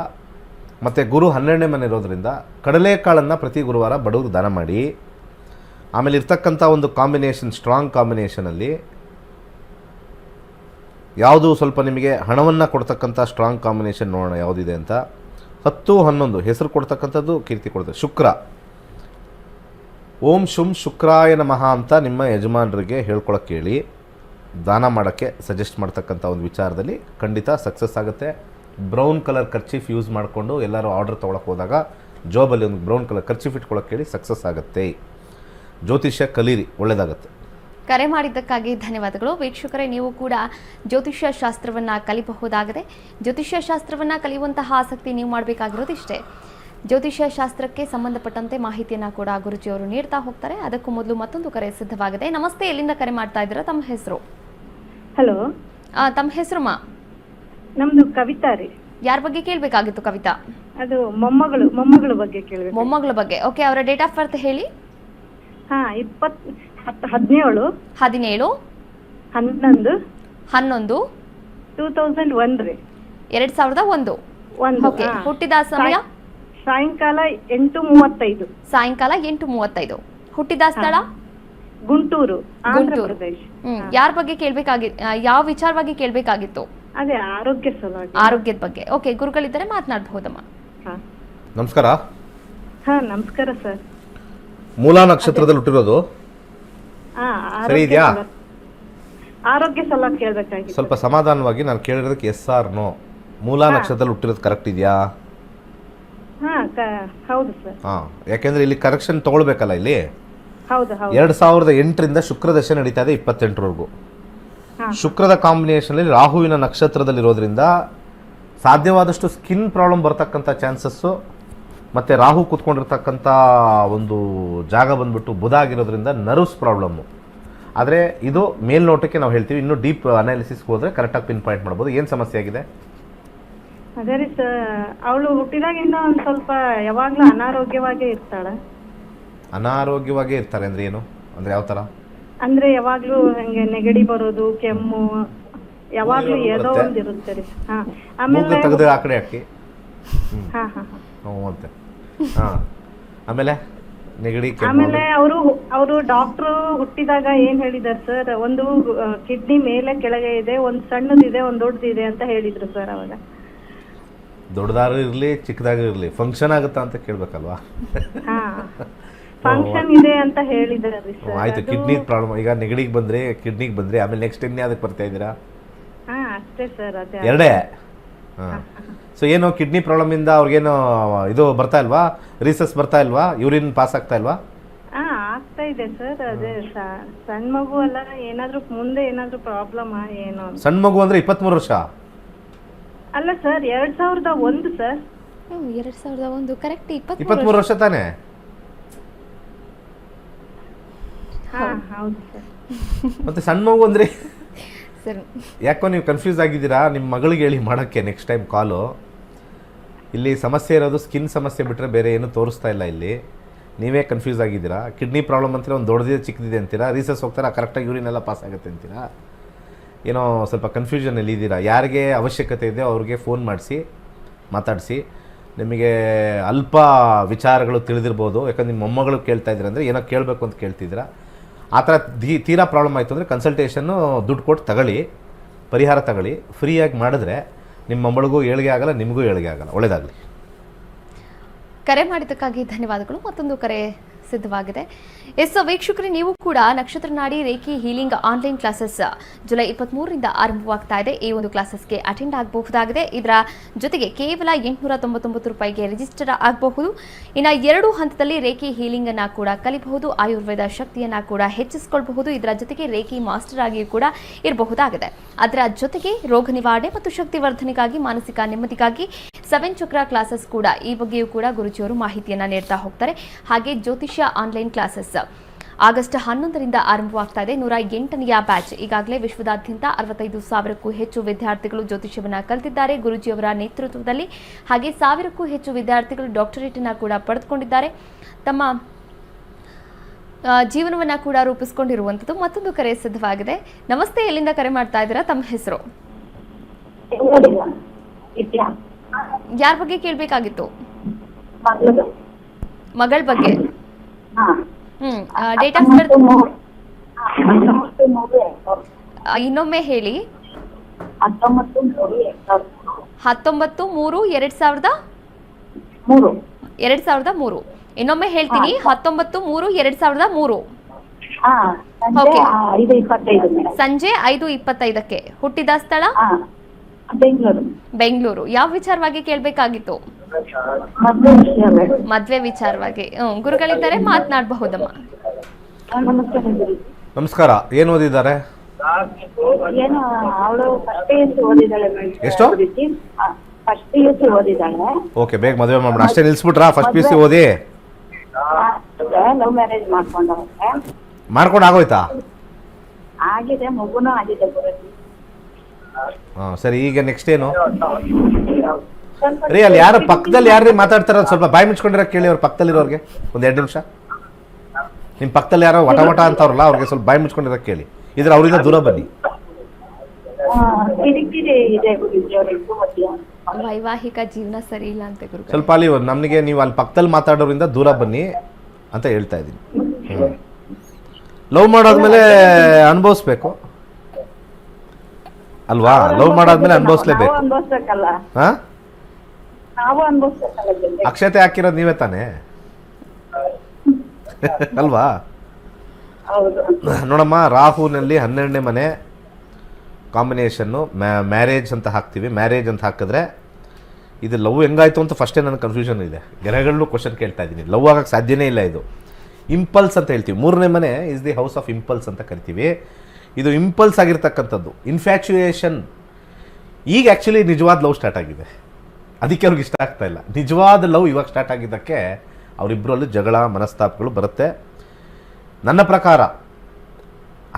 ಮತ್ತು ಗುರು 12ನೇ ಮನೆ ಇರೋದ್ರಿಂದ ಕಡಲೆಕಾಳನ್ನು ಪ್ರತಿ ಗುರುವಾರ ಬಡವ್ರಿಗೆ ದಾನ ಮಾಡಿ. ಆಮೇಲೆ ಇರ್ತಕ್ಕಂಥ ಒಂದು ಕಾಂಬಿನೇಷನ್, ಸ್ಟ್ರಾಂಗ್ ಕಾಂಬಿನೇಷನಲ್ಲಿ ಯಾವುದು ಸ್ವಲ್ಪ ನಿಮಗೆ ಹಣವನ್ನು ಕೊಡ್ತಕ್ಕಂಥ ಸ್ಟ್ರಾಂಗ್ ಕಾಂಬಿನೇಷನ್ ನೋಡೋಣ ಯಾವುದಿದೆ ಅಂತ. 10, 11 ಹೆಸರು ಕೊಡ್ತಕ್ಕಂಥದ್ದು, ಕೀರ್ತಿ ಕೊಡ್ತದೆ. ಶುಕ್ರ. ಓಂ ಶುಂ ಶುಕ್ರಾಯ ನಮಃ ಅಂತ ನಿಮ್ಮ ಯಜಮಾನರಿಗೆ ಹೇಳ್ಕೊಳಕ್ಕೆ ಹೇಳಿ. ದಾನ ಮಾಡೋಕ್ಕೆ ಸಜೆಸ್ಟ್ ಮಾಡ್ತಕ್ಕಂಥ ಒಂದು ವಿಚಾರದಲ್ಲಿ ಖಂಡಿತ ಸಕ್ಸಸ್ ಆಗುತ್ತೆ. ಬ್ರೌನ್ ಕಲರ್ ಕರ್ಚೀಫ್ ಯೂಸ್ ಮಾಡಿಕೊಂಡು ಎಲ್ಲರೂ ಆರ್ಡರ್ ತೊಗೊಳಕ್ಕೆ ಹೋದಾಗ ಜಾಬಲ್ಲಿ ಒಂದು ಬ್ರೌನ್ ಕಲರ್ ಕರ್ಚೀಫ್ ಇಟ್ಕೊಳಕ್ಕೆ ಹೇಳಿ, ಸಕ್ಸಸ್ ಆಗುತ್ತೆ. ಜ್ಯೋತಿಷ್ಯ ಕಲೀರಿ, ಒಳ್ಳೆಯದಾಗತ್ತೆ. ಕರೆ ಮಾಡಿದ್ದಕ್ಕಾಗಿ ಧನ್ಯವಾದಗಳು. ವೀಕ್ಷಕರೇ, ನೀವು ಕೂಡ ಜ್ಯೋತಿಷ್ಯ ಶಾಸ್ತ್ರವನ್ನು ಕಲಿಬಹುದಾಗಿದೆ. ಜ್ಯೋತಿಷ್ಯ ಶಾಸ್ತ್ರವನ್ನು ಕಲಿಯುವಂತಹ ಆಸಕ್ತಿ ನೀವು ಮಾಡಬೇಕಾಗಿರೋದು ಇಷ್ಟೇ. ಜ್ಯೋತಿಷ್ಯ ಶಾಸ್ತ್ರಕ್ಕೆ ಸಂಬಂಧಪಟ್ಟಂತೆ ಮಾಹಿತಿಯನ್ನು ಕೂಡ ಗುರುಜಿಯವರು ನೀಡ್ತಾ ಹೋಗ್ತಾರೆ. ಅದಕ್ಕೂ ಮೊದಲು ಮತ್ತೊಂದು ಕರೆ ಸಿದ್ಧವಾಗಿದೆ. ನಮಸ್ತೆ, ಎಲ್ಲಿಂದ ಕರೆ ಮಾಡ್ತಾ ಇದ್ದೀರಾ? ತಮ್ಮ ಹೆಸರು? ಹಲೋ, ತಮ್ಮ ಹೆಸರು ಮಾ? ನಮ್ದು ಕವಿತಾ ರೀ. ಯಾರ ಬಗ್ಗೆ ಕೇಳಬೇಕಾಗಿತ್ತು ಕವಿತಾ? ಅದು ಮೊಮ್ಮಗಳ ಬಗ್ಗೆ ಕೇಳಬೇಕು. ಮೊಮ್ಮಗಳ ಬಗ್ಗೆ. ಓಕೆ, ಅವರ ಡೇಟ್ ಆಫ್ ಬರ್ತ್ ಹೇಳಿ. ಹಾ, 17 17 11 11 2001 ರೀ. 2001. ಓಕೆ, ಹುಟ್ಟಿದ ಸಮಯ ಸಾಯಂಕಾಲ 8:35. ಸಾಯಂಕಾಲ 8:35. ಹುಟ್ಟಿದ ಸ್ಥಳ ಗುಂಟೂರು, ಆಂಧ್ರ ಪ್ರದೇಶ್. ಯಾರ ಬಗ್ಗೆ ಯಾವ ವಿಚಾರವಾಗಿ ಕೇಳಬೇಕಾಗಿತ್ತು? ಅದೇ ಆರೋಗ್ಯ ಸಲುವಾಗಿ. ಆರೋಗ್ಯದ ಬಗ್ಗೆ. ಓಕೆ, ಗುರುಗಳಿದ್ದಾರೆ, ಮಾತನಾಡಬಹುದಮ್ಮ. ನಮಸ್ಕಾರ. ಹಾ, ನಮಸ್ಕಾರ ಸರ್. ಮೂಲ ನಕ್ಷತ್ರದಲ್ಲಿ ಹುಟ್ಟಿರೋದು ಸರಿ ಇದೆಯಾ? ಆರೋಗ್ಯ ಸಲುವಾಗಿ ಕೇಳಬೇಕಾಗಿತ್ತು. ಸ್ವಲ್ಪ ಸಮಾಧಾನವಾಗಿ ನಾನು ಕೇಳಿರೋದಕ್ಕೆ ಎಸ್ ಆರ್ ನೋ. ಮೂಲ ನಕ್ಷತ್ರದಲ್ಲಿ ಹುಟ್ಟಿರೋದು ಕರೆಕ್ಟ್ ಇದೆಯಾ? ಹಾ, ಹೌದು ಸರ್. ಯಾಕೆಂದ್ರೆ ಇಲ್ಲಿ ಕರೆಕ್ಷನ್ ತಗೊಳ್ಬೇಕಲ್ಲ. ಇಲ್ಲಿ ಹೌದು ಹೌದು. 2008ರಿಂದ ಶುಕ್ರ ದಶೆ ನಡೀತಾ ಇದೆ 28ರವರೆಗೂ. ಶುಕ್ರದ ಕಾಂಬಿನೇಷನ್ ಅಲ್ಲಿ ರಾಹುವಿನ ನಕ್ಷತ್ರದಲ್ಲಿರೋದ್ರಿಂದ ಸಾಧ್ಯವಾದಷ್ಟು ಸ್ಕಿನ್ ಪ್ರಾಬ್ಲಮ್ ಬರ್ತಕ್ಕಂಥ ಚಾನ್ಸಸ್ಸು, ಮತ್ತು ರಾಹು ಕೂತ್ಕೊಂಡಿರ್ತಕ್ಕಂಥ ಒಂದು ಜಾಗ ಬಂದ್ಬಿಟ್ಟು ಬುಧ ಆಗಿರೋದ್ರಿಂದ ನರ್ವ್ಸ್ ಪ್ರಾಬ್ಲಮ್ಮು. ಆದರೆ ಇದು ಮೇಲ್ನೋಟಕ್ಕೆ ನಾವು ಹೇಳ್ತೀವಿ, ಇನ್ನೂ ಡೀಪ್ ಅನಾಲಿಸಿಸ್ಗೆ ಹೋದರೆ ಕರೆಕ್ಟಾಗಿ ಪಿನ್ ಪಾಯಿಂಟ್ ಮಾಡ್ಬೋದು. ಏನು ಸಮಸ್ಯೆ ಆಗಿದೆ? ಅದೇ ರೀ ಸರ್, ಅವಳು ಹುಟ್ಟಿದಾಗಿಂದ ಒಂದು ಸ್ವಲ್ಪ ಯಾವಾಗಲೂ ಅನಾರೋಗ್ಯವಾಗೇ ಇರ್ತಾಳೆ. ಅನಾರೋಗ್ಯವಾಗೇ ಇರ್ತಾರೆ ಅಂದರೆ ಏನು? ಅಂದರೆ ಯಾವ ಥರ? ಅಂದ್ರೆ ಯಾವಾಗ್ಲೂ ಹಂಗೆ ನೆಗಡಿ ಬರೋದು, ಕೆಮ್ಮು, ಯಾವಾಗ್ಲೂ ಏನೋ ಒಂದು ಇರುತ್ತೆ ರೀ. ಆಮೇಲೆ ತೆಗೆದು ಆ ಕಡೆ ಹಾಕಿ. ಹಾ ಹಾ ಅಂತೆ. ಆಮೇಲೆ ನೆಗಡಿ, ಆಮೇಲೆ ಅವರು ಡಾಕ್ಟ್ರು ಹುಟ್ಟಿದಾಗ ಏನ್ ಹೇಳಿದಾರೆ ಸರ್, ಒಂದು ಕಿಡ್ನಿ ಮೇಲೆ ಕೆಳಗೆ ಇದೆ, ಒಂದು ಸಣ್ಣದಿದೆ, ಒಂದು ದೊಡ್ಡದಿದೆ ಅಂತ ಹೇಳಿದ್ರು ಸರ್. ಅವಾಗ ದೊಡ್ಡದಾರು ಇರಲಿ ಚಿಕ್ಕದಾಗೂ ಇರಲಿ ಫಂಕ್ಷನ್ ಆಗುತ್ತಾ ಅಂತ ಕೇಳ್ಬೇಕಲ್ವಾ? ಫಂಕ್ಷನ್ ಇದೆ ಅಂತ ಹೇಳಿದಾರೆ ಸರ್. ಆಯ್ತು, ಕಿಡ್ನಿ ಪ್ರಾಬ್ಲಮ್. ಈಗ ನೆಗಡಿಗೆ ಬಂದ್ರೆ ಆಮೇಲೆ ನೆಕ್ಸ್ಟ್ ಅದಕ್ಕೆ ಬರ್ತಾ ಇದ್ದೀರಾ? ಅಷ್ಟೇ ಸರ್, ಅದೇ ಎರಡೇ. ಸೊ ಏನು ಕಿಡ್ನಿ ಪ್ರಾಬ್ಲಮ್ ಇಂದ ಅವ್ರಿಗೇನು ಇದು ಬರ್ತಾ ಇಲ್ವಾ? ರೀಸಸ್ ಬರ್ತಾ ಇಲ್ವಾ? ಯೂರಿನ್ ಪಾಸ್ ಆಗ್ತಾ ಇಲ್ವಾ? ಆಗ್ತಾ ಇದೆ ಸರ್. ಅದೇ ಸಣ್ಣ ಮಗು ಅಲ್ಲ, ಏನಾದ್ರೂ ಮುಂದೆ ಏನಾದ್ರೂ ಪ್ರಾಬ್ಲಮ್ ಏನೋ. ಸಣ್ಣ ಮಗು ಅಂದ್ರೆ 23 ವರ್ಷ ಅಲ್ಲ ಸರ್, 2001 ಸರ್. 2001 ಕರೆಕ್ಟ್. 23 ವರ್ಷ ತಾನೇ? ಹೌದು ಸರ್. ಮತ್ತೆ ಸಣ್ಣ ಮಗು ಅಂದ್ರೆ ಸರ್, ಯಾಕೋ ನೀವು ಕನ್ಫ್ಯೂಸ್ ಆಗಿದ್ದೀರಾ? ನಿಮ್ಮ ಮಗಳಿಗೆ ಹೇಳಿ ಮಾಡೋಕ್ಕೆ ನೆಕ್ಸ್ಟ್ ಟೈಮ್ ಕಾಲು. ಇಲ್ಲಿ ಸಮಸ್ಯೆ ಇರೋದು ಸ್ಕಿನ್ ಸಮಸ್ಯೆ ಬಿಟ್ಟರೆ ಬೇರೆ ಏನು ತೋರಿಸ್ತಾ ಇಲ್ಲ. ಇಲ್ಲಿ ನೀವೇ ಕನ್ಫ್ಯೂಸ್ ಆಗಿದ್ದೀರಾ. ಕಿಡ್ನಿ ಪ್ರಾಬ್ಲಮ್ ಅಂತೀರಾ, ಒಂದು ದೊಡ್ಡದಿದೆ ಚಿಕ್ಕದಿದೆ ಅಂತೀರಾ, ರೀಸಸ್ ಹೋಗ್ತಾರಾ, ಕರೆಕ್ಟಾಗಿ ಯೂರಿನ್ ಎಲ್ಲ ಪಾಸ್ ಆಗುತ್ತೆ ಅಂತೀರಾ. ಏನೋ ಸ್ವಲ್ಪ ಕನ್ಫ್ಯೂಷನಲ್ಲಿ ಇದ್ದೀರಾ. ಯಾರಿಗೆ ಅವಶ್ಯಕತೆ ಇದೆಯೋ ಅವ್ರಿಗೆ ಫೋನ್ ಮಾಡಿಸಿ ಮಾತಾಡಿಸಿ. ನಿಮಗೆ ಅಲ್ಪ ವಿಚಾರಗಳು ತಿಳಿದಿರ್ಬೋದು, ಯಾಕಂದ್ರೆ ನಿಮ್ಮ ಮೊಮ್ಮಗಳು ಕೇಳ್ತಾ ಇದ್ದೀರ ಅಂದರೆ ಏನೋ ಕೇಳಬೇಕು ಅಂತ ಕೇಳ್ತಿದ್ದೀರಾ. ಆ ಥರ ತೀರಾ ಪ್ರಾಬ್ಲಮ್ ಆಯಿತು ಅಂದರೆ ಕನ್ಸಲ್ಟೇಷನ್ನು ದುಡ್ಡು ಕೊಟ್ಟು ತಗೊಳ್ಳಿ, ಪರಿಹಾರ ತಗೊಳ್ಳಿ. ಫ್ರೀಯಾಗಿ ಮಾಡಿದ್ರೆ ನಿಮ್ಮ ಮೊಮ್ಮಳಿಗೂ ಏಳಿಗೆ ಆಗಲ್ಲ, ನಿಮಗೂ ಏಳಿಗೆ ಆಗಲ್ಲ. ಒಳ್ಳೆಯದಾಗಲಿ. ಕರೆ ಮಾಡಿದ್ದಕ್ಕಾಗಿ ಧನ್ಯವಾದಗಳು. ಮತ್ತೊಂದು ಕರೆ ಸಿದ್ಧವಾಗಿದೆ. ಎಸ್ ವೀಕ್ಷಕರೇ, ನೀವು ಕೂಡ ನಕ್ಷತ್ರ ನಾಡಿ reiki healing online classes July 23ರಿಂದ ಆರಂಭವಾಗ್ತಾ ಇದೆ. ಈ ಒಂದು ಕ್ಲಾಸಸ್ಗೆ ಅಟೆಂಡ್ ಆಗಬಹುದಾಗಿದೆ. ಇದರ ಜೊತೆಗೆ ಕೇವಲ 899 ರೂಪಾಯಿಗೆ ರಿಜಿಸ್ಟರ್ ಆಗಬಹುದು. ಇನ್ನು 2 ಹಂತದಲ್ಲಿ ರೇಖಿ ಹೀಲಿಂಗ್ ಅನ್ನ ಕೂಡ ಕಲಿಬಹುದು, ಆಯುರ್ವೇದ ಶಕ್ತಿಯನ್ನ ಕೂಡ ಹೆಚ್ಚಿಸಿಕೊಳ್ಳಬಹುದು. ಇದರ ಜೊತೆಗೆ ರೇಖಿ ಮಾಸ್ಟರ್ ಆಗಿಯೂ ಕೂಡ ಇರಬಹುದಾಗಿದೆ. ಅದರ ಜೊತೆಗೆ ರೋಗ ನಿವಾರಣೆ ಮತ್ತು ಶಕ್ತಿ ವರ್ಧನೆಗಾಗಿ, ಮಾನಸಿಕ ನೆಮ್ಮದಿಗಾಗಿ 7 ಚಕ್ರ ಕ್ಲಾಸಸ್ ಕೂಡ, ಈ ಬಗ್ಗೆಯೂ ಕೂಡ ಗುರುಜಿಯವರು ಮಾಹಿತಿಯನ್ನ ನೀಡ್ತಾ ಹೋಗ್ತಾರೆ. ಹಾಗೆ ಜ್ಯೋತಿಷ್ಯ ಆನ್ಲೈನ್ ಕ್ಲಾಸಸ್ ಆಗಸ್ಟ್ 11ರಿಂದ ಆರಂಭವಾಗ್ತಾ ಇದೆ. 108ನೆಯ ಬ್ಯಾಚ್. ಈಗಾಗಲೇ ವಿಶ್ವದಾದ್ಯಂತ 65,000ಕ್ಕೂ ಹೆಚ್ಚು ವಿದ್ಯಾರ್ಥಿಗಳು ಜ್ಯೋತಿಷ್ಯವನ್ನ ಕಲಿತಿದ್ದಾರೆ ಗುರುಜಿಯವರ ನೇತೃತ್ವದಲ್ಲಿ. ಹಾಗೆ 1000ಕ್ಕೂ ಹೆಚ್ಚು ವಿದ್ಯಾರ್ಥಿಗಳು ಡಾಕ್ಟರೇಟ್ ಅನ್ನ ಕೂಡ ಪಡೆದುಕೊಂಡಿದ್ದಾರೆ. ತಮ್ಮ ಜೀವನವನ್ನ ಕೂಡ ರೂಪಿಸಿಕೊಂಡಿರುವಂಥದ್ದು. ಮತ್ತೊಂದು ಕರೆ ಸಿದ್ಧವಾಗಿದೆ. ನಮಸ್ತೆ, ಎಲ್ಲಿಂದ ಕರೆ ಮಾಡ್ತಾ ಇದ್ದೀರಾ? ತಮ್ಮ ಹೆಸರು? ಯಾರ ಬಗ್ಗೆ ಕೇಳಬೇಕಾಗಿತ್ತು? ಮಗಳ ಬಗ್ಗೆ. ಡೇಟ್ ಆಫ್ ಬರ್ತ್ ಇನ್ನೊಮ್ಮೆ ಹೇಳಿ. 19/3/2003. ಇನ್ನೊಮ್ಮೆ ಹೇಳ್ತೀನಿ, 19/3/2003. ಸಂಜೆ 5:25ಕ್ಕೆ. ಹುಟ್ಟಿದ ಸ್ಥಳ ಬೆಂಗಳೂರು. ಯಾವ ವಿಚಾರವಾಗಿ ಕೇಳಬೇಕಾಗಿತ್ತು? ಮದ್ವೆ ವಿಚಾರವಾಗಿ. ಗುರುಗಳಿದ್ದಾರೆ, ಮಾತನಾಡಬಹುದಮ್ಮ. ನಮಸ್ಕಾರ. ಏನು ಓದಿದ್ದಾರೆ? ಏನು ಅವಳು ಫಸ್ಟ್ PUC ಓದಿದ್ದಾಳೆ ಮೇಡಮ್. ಎಷ್ಟು? First PUC ಓದಿದ್ದಾಳೆ. ಓಕೆ, ಬೇಗ ಮದುವೆ ಮಾಡೋಣ. ಅಷ್ಟೇ ನಿಲ್ಸ್ಬಿಟ್ರಾ? ಫಸ್ಟ್ PUC ಓದಿ ಲವ್ ಮ್ಯಾರೇಜ್ ಮಾಡ್ಕೊಂಡವ್ರೆ. ಮಾಡ್ಕೊಂಡು ಆಗೋಯ್ತಾ? ಆಗಿದೆ, ಮಗುನೂ ಆಗಿದೆ ಗುರುಜಿ. ಹಾಂ ಸರಿ, ಈಗ ನೆಕ್ಸ್ಟ್ ಏನು ರೀ? ಅಲ್ಲಿ ಯಾರು ಪಕ್ಕದಲ್ಲಿ ಯಾರು ಮಾತಾಡ್ತಾರ ಸ್ವಲ್ಪ ಬಾಯಿ ಮುಚ್ಕೊಂಡಿರೋ ಕೇಳಿ ಅವ್ರ ಪಕ್ಕದಲ್ಲಿರೋರಿಗೆ ಒಂದು 2 ನಿಮಿಷ. ನಿಮ್ಮ ಪಕ್ಕದಲ್ಲಿ ಯಾರೋ ವಟ ವಟ ಅಂತವ್ರಲ್ಲ ಅವ್ರಿಗೆ ಸ್ವಲ್ಪ ಬಾಯಿ ಮುಚ್ಕೊಂಡಿರೋ ಕೇಳಿ. ಇದ್ರೆ ಅವರಿಂದ ದೂರ ಬನ್ನಿ. ಕಿರಿಕಿರಿ ಇದೆ ಗುರುಜಿ ಅವರಿಗೂ ಮಧ್ಯ. ವೈವಾಹಿಕ ಜೀವನ ಸರಿ ಇಲ್ಲ ಅಂತ ಗುರುಗಳೇ. ಸ್ವಲ್ಪ ಅಲ್ಲಿ ನಮಗೆ ನೀವು ಅಲ್ಲಿ ಪಕ್ಕದಲ್ಲಿ ಮಾತಾಡೋರಿಂದ ದೂರ ಬನ್ನಿ ಅಂತ ಹೇಳ್ತಾ ಇದ್ದೀನಿ. ಲವ್ ಮಾಡೋದ್ಮೇಲೆ ಅನುಭವಿಸ್ಬೇಕು ಅಲ್ವಾ? ಲವ್ ಮಾಡಾದ್ಮೇಲೆ ಅನುಭವಿಸ್ಲೇಬೇಕು. ಅನ್ಭವಿಸ್ಬೇಕಲ್ಲ, ಹಾ, ನಾವು ಅನ್ಭವಿಸ್ಬೇಕಲ್ಲ ಜೊತೆ. ಅಕ್ಷತೆ ಹಾಕಿರೋದು ನೀವೇ ತಾನೇ ಅಲ್ವಾ? ಹೌದು. ನೋಡಮ್ಮ, ರಾಹುನಲ್ಲಿ 12ನೇ ಮನೆ ಕಾಂಬಿನೇಷನ್ನು ಮ್ಯಾರೇಜ್ ಅಂತ ಹಾಕ್ತೀವಿ. ಮ್ಯಾರೇಜ್ ಅಂತ ಹಾಕಿದ್ರೆ ಇದು ಲವ್ ಹೆಂಗಾಯ್ತು ಅಂತ ಫಸ್ಟೇ ನನಗೆ ಕನ್ಫ್ಯೂಷನ್ ಇದೆ. ಗ್ರಹಗಳನ್ನೂ ಕ್ವಶನ್ ಕೇಳ್ತಾ ಇದ್ದೀನಿ. ಲವ್ ಆಗಕ್ಕೆ ಸಾಧ್ಯನೇ ಇಲ್ಲ. ಇದು ಇಂಪಲ್ಸ್ ಅಂತ ಹೇಳ್ತೀವಿ. 3ನೇ ಮನೆ is the house of impulse ಅಂತ ಕರಿತೀವಿ. ಇದು ಇಂಪಲ್ಸ್ ಆಗಿರ್ತಕ್ಕಂಥದ್ದು, ಇನ್ಫ್ಯಾಕ್ಚುಯೇಷನ್. ಈಗ ಆ್ಯಕ್ಚುಲಿ ನಿಜವಾದ ಲವ್ ಸ್ಟಾರ್ಟ್ ಆಗಿದೆ. ಅದಕ್ಕೆ ಅವ್ರಿಗೆ ಇಷ್ಟ ಆಗ್ತಾ ಇಲ್ಲ. ನಿಜವಾದ ಲವ್ ಇವಾಗ ಸ್ಟಾರ್ಟ್ ಆಗಿದ್ದಕ್ಕೆ ಅವರಿಬ್ಬರಲ್ಲೂ ಜಗಳ ಮನಸ್ತಾಪಗಳು ಬರುತ್ತೆ. ನನ್ನ ಪ್ರಕಾರ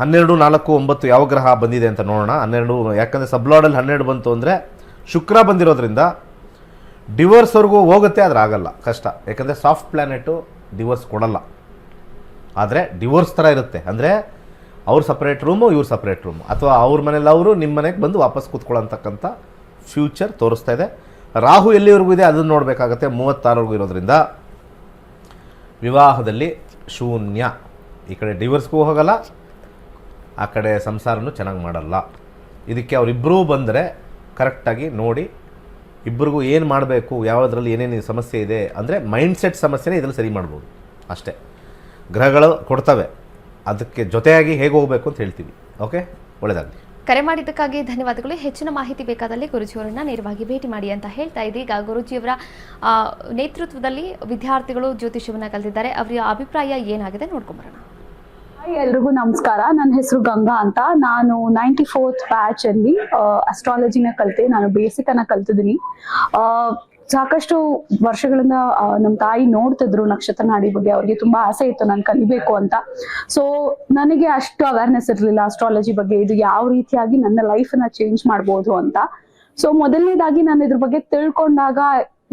12, 4, 9 ಯಾವ ಗ್ರಹ ಬಂದಿದೆ ಅಂತ ನೋಡೋಣ. 12, ಯಾಕಂದರೆ ಸಬ್ಲಾಡಲ್ಲಿ 12 ಬಂತು ಅಂದರೆ ಶುಕ್ರ ಬಂದಿರೋದ್ರಿಂದ ಡಿವೋರ್ಸ್ವರೆಗೂ ಹೋಗುತ್ತೆ, ಆದರೆ ಆಗಲ್ಲ, ಕಷ್ಟ. ಯಾಕಂದರೆ ಸಾಫ್ಟ್ ಪ್ಲ್ಯಾನೆಟು ಡಿವೋರ್ಸ್ ಕೊಡಲ್ಲ. ಆದರೆ ಡಿವೋರ್ಸ್ ಥರ ಇರುತ್ತೆ. ಅಂದರೆ ಅವ್ರ ಸಪ್ರೇಟ್ ರೂಮು, ಇವ್ರ ಸಪ್ರೇಟ್ ರೂಮು, ಅಥವಾ ಅವ್ರ ಮನೇಲಿ ಅವರು ನಿಮ್ಮ ಮನೆಗೆ ಬಂದು ವಾಪಸ್ ಕೂತ್ಕೊಳ್ಳೋಂತಕ್ಕಂಥ ಫ್ಯೂಚರ್ ತೋರಿಸ್ತಾ ಇದೆ. ರಾಹು ಎಲ್ಲಿವರೆಗೂ ಇದೆ ಅದನ್ನು ನೋಡಬೇಕಾಗತ್ತೆ. 36ವರೆಗೂ ಇರೋದ್ರಿಂದ ವಿವಾಹದಲ್ಲಿ ಶೂನ್ಯ. ಈ ಕಡೆ ಡಿವೋರ್ಸ್ಗೂ ಹೋಗಲ್ಲ, ಆ ಕಡೆ ಸಂಸಾರನೂ ಚೆನ್ನಾಗಿ ಮಾಡಲ್ಲ. ಇದಕ್ಕೆ ಅವರಿಬ್ಬರೂ ಬಂದರೆ ಕರೆಕ್ಟಾಗಿ ನೋಡಿ ಇಬ್ಬರಿಗೂ ಏನು ಮಾಡಬೇಕು, ಯಾವುದರಲ್ಲಿ ಏನೇನು ಸಮಸ್ಯೆ ಇದೆ ಅಂದರೆ ಮೈಂಡ್ಸೆಟ್ ಸಮಸ್ಯೆನೇ ಇದರಲ್ಲಿ ಸರಿ ಮಾಡ್ಬೋದು ಅಷ್ಟೇ. ಗ್ರಹಗಳು ಕೊಡ್ತವೆ, ಅದಕ್ಕೆ ಜೊತೆಯಾಗಿ ಹೇಗೆ ಹೋಗಬೇಕು ಅಂತ ಹೇಳ್ತೀವಿ. ಓಕೆ, ಒಳ್ಳೆಯದಾಗಲಿ. ಕರೆ ಮಾಡಿದ್ದಕ್ಕಾಗಿ ಧನ್ಯವಾದಗಳು. ಹೆಚ್ಚಿನ ಮಾಹಿತಿ ಬೇಕಾದಲ್ಲಿ ಗುರುಜಿಯವರನ್ನ ನೇರವಾಗಿ ಭೇಟಿ ಮಾಡಿ ಅಂತ ಹೇಳ್ತಾ ಇದ್ದೀವಿ. ಈಗ ಗುರುಜಿಯವರ ನೇತೃತ್ವದಲ್ಲಿ ವಿದ್ಯಾರ್ಥಿಗಳು ಜ್ಯೋತಿಷ್ಯವನ್ನು ಕಲಿತಿದ್ದಾರೆ. ಅವರ ಅಭಿಪ್ರಾಯ ಏನಾಗಿದೆ ನೋಡ್ಕೊಂಬರೋಣ. ಎಲ್ರಿಗೂ ನಮಸ್ಕಾರ. ನನ್ನ ಹೆಸರು ಗಂಗಾ ಅಂತ. ನಾನು 94th ಬ್ಯಾಚ್ ಅಲ್ಲಿ ಅಸ್ಟ್ರಾಲಜಿನ ಕಲಿತೆ. ನಾನು ಬೇಸಿಕ್ ಅನ್ನ ಕಲ್ತಿದ್ದೀನಿ. ಸಾಕಷ್ಟು ವರ್ಷಗಳಿಂದ ನಮ್ಮ ತಾಯಿ ನೋಡ್ತಿದ್ರು ನಕ್ಷತ್ರ ನಾಡಿ ಬಗ್ಗೆ. ಅವ್ರಿಗೆ ತುಂಬಾ ಆಸೆ ಇತ್ತು ನಾನು ಕಲಿಬೇಕು ಅಂತ. ಸೊ ನನಗೆ ಅಷ್ಟು ಅವೇರ್ನೆಸ್ ಇರಲಿಲ್ಲ ಅಸ್ಟ್ರಾಲಜಿ ಬಗ್ಗೆ, ಇದು ಯಾವ ರೀತಿಯಾಗಿ ನನ್ನ ಲೈಫನ್ನ ಚೇಂಜ್ ಮಾಡ್ಬೋದು ಅಂತ. ಸೊ ಮೊದಲನೇದಾಗಿ ನಾನು ಇದ್ರ ಬಗ್ಗೆ ತಿಳ್ಕೊಂಡಾಗ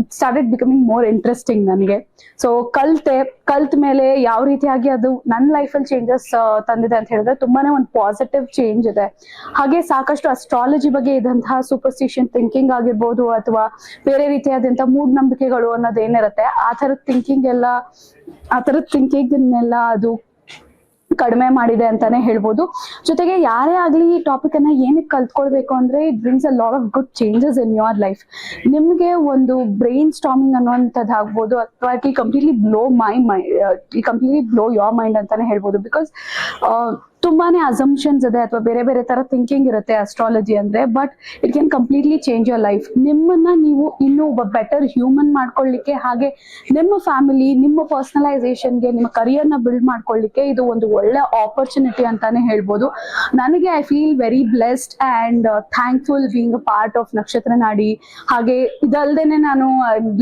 it started becoming more interesting ನನಗೆ. ಸೊ ಕಲ್ತ ಮೇಲೆ ಯಾವ ರೀತಿಯಾಗಿ ಅದು ನನ್ನ ಲೈಫಲ್ಲಿ ಚೇಂಜಸ್ ತಂದಿದೆ ಅಂತ ಹೇಳಿದ್ರೆ ತುಂಬಾನೇ ಒಂದು ಪಾಸಿಟಿವ್ ಚೇಂಜ್ ಇದೆ. ಹಾಗೆ ಸಾಕಷ್ಟು ಅಸ್ಟ್ರಾಲಜಿ ಬಗ್ಗೆ ಇದ್ದಂತಹ ಸೂಪರ್ಸ್ಟಿಷನ್ ಥಿಂಕಿಂಗ್ ಆಗಿರ್ಬೋದು, ಅಥವಾ ಬೇರೆ ರೀತಿಯಾದಂತಹ ಮೂಢನಂಬಿಕೆಗಳು ಅನ್ನೋದು ಏನಿರುತ್ತೆ, ಆ ಥರದ ಥಿಂಕಿಂಗ್ನೆಲ್ಲ ಅದು ಕಡಿಮೆ ಮಾಡಿದೆ ಅಂತಾನೆ ಹೇಳ್ಬೋದು. ಜೊತೆಗೆ ಯಾರೇ ಆಗ್ಲಿ ಈ ಟಾಪಿಕ್ ಅನ್ನ ಏನಕ್ಕೆ ಕಲ್ತ್ಕೊಳ್ಬೇಕು ಅಂದ್ರೆ it brings a lot of good changes in your life. ನಿಮ್ಗೆ ಒಂದು ಬ್ರೈನ್ ಸ್ಟಾರ್ಮಿಂಗ್ ಅನ್ನುವಂಥದ್ದು ಆಗ್ಬೋದು, ಅಥವಾ it completely blow your mind ಅಂತಾನೆ ಹೇಳ್ಬೋದು. ಬಿಕಾಸ್ ತುಂಬಾನೇ ಅಸಂಪ್ಷನ್ಸ್ ಇದೆ, ಅಥವಾ ಬೇರೆ ಬೇರೆ ತರ ಥಿಂಕಿಂಗ್ ಇರುತ್ತೆ ಅಸ್ಟ್ರಾಲಜಿ ಅಂದ್ರೆ. But it can completely change your life. ನಿಮ್ಮನ್ನ ನೀವು ಇನ್ನೂ ಒಬ್ಬ ಬೆಟರ್ ಹ್ಯೂಮನ್ ಮಾಡ್ಕೊಳ್ಳಿಕ್ಕೆ, ಹಾಗೆ ನಿಮ್ಮ ಫ್ಯಾಮಿಲಿ, ನಿಮ್ಮ ಪರ್ಸನಲೈಸೇಷನ್ಗೆ, ನಿಮ್ಮ ಕರಿಯರ್ನ ಬಿಲ್ಡ್ ಮಾಡ್ಕೊಳ್ಳಿಕ್ಕೆ ಇದು ಒಂದು ಒಳ್ಳೆ ಆಪರ್ಚುನಿಟಿ ಅಂತಾನೆ ಹೇಳ್ಬೋದು. ನನಗೆ I feel very blessed and thankful being a part of ನಕ್ಷತ್ರ ನಾಡಿ. ಹಾಗೆ ಇದಲ್ದೇನೆ ನಾನು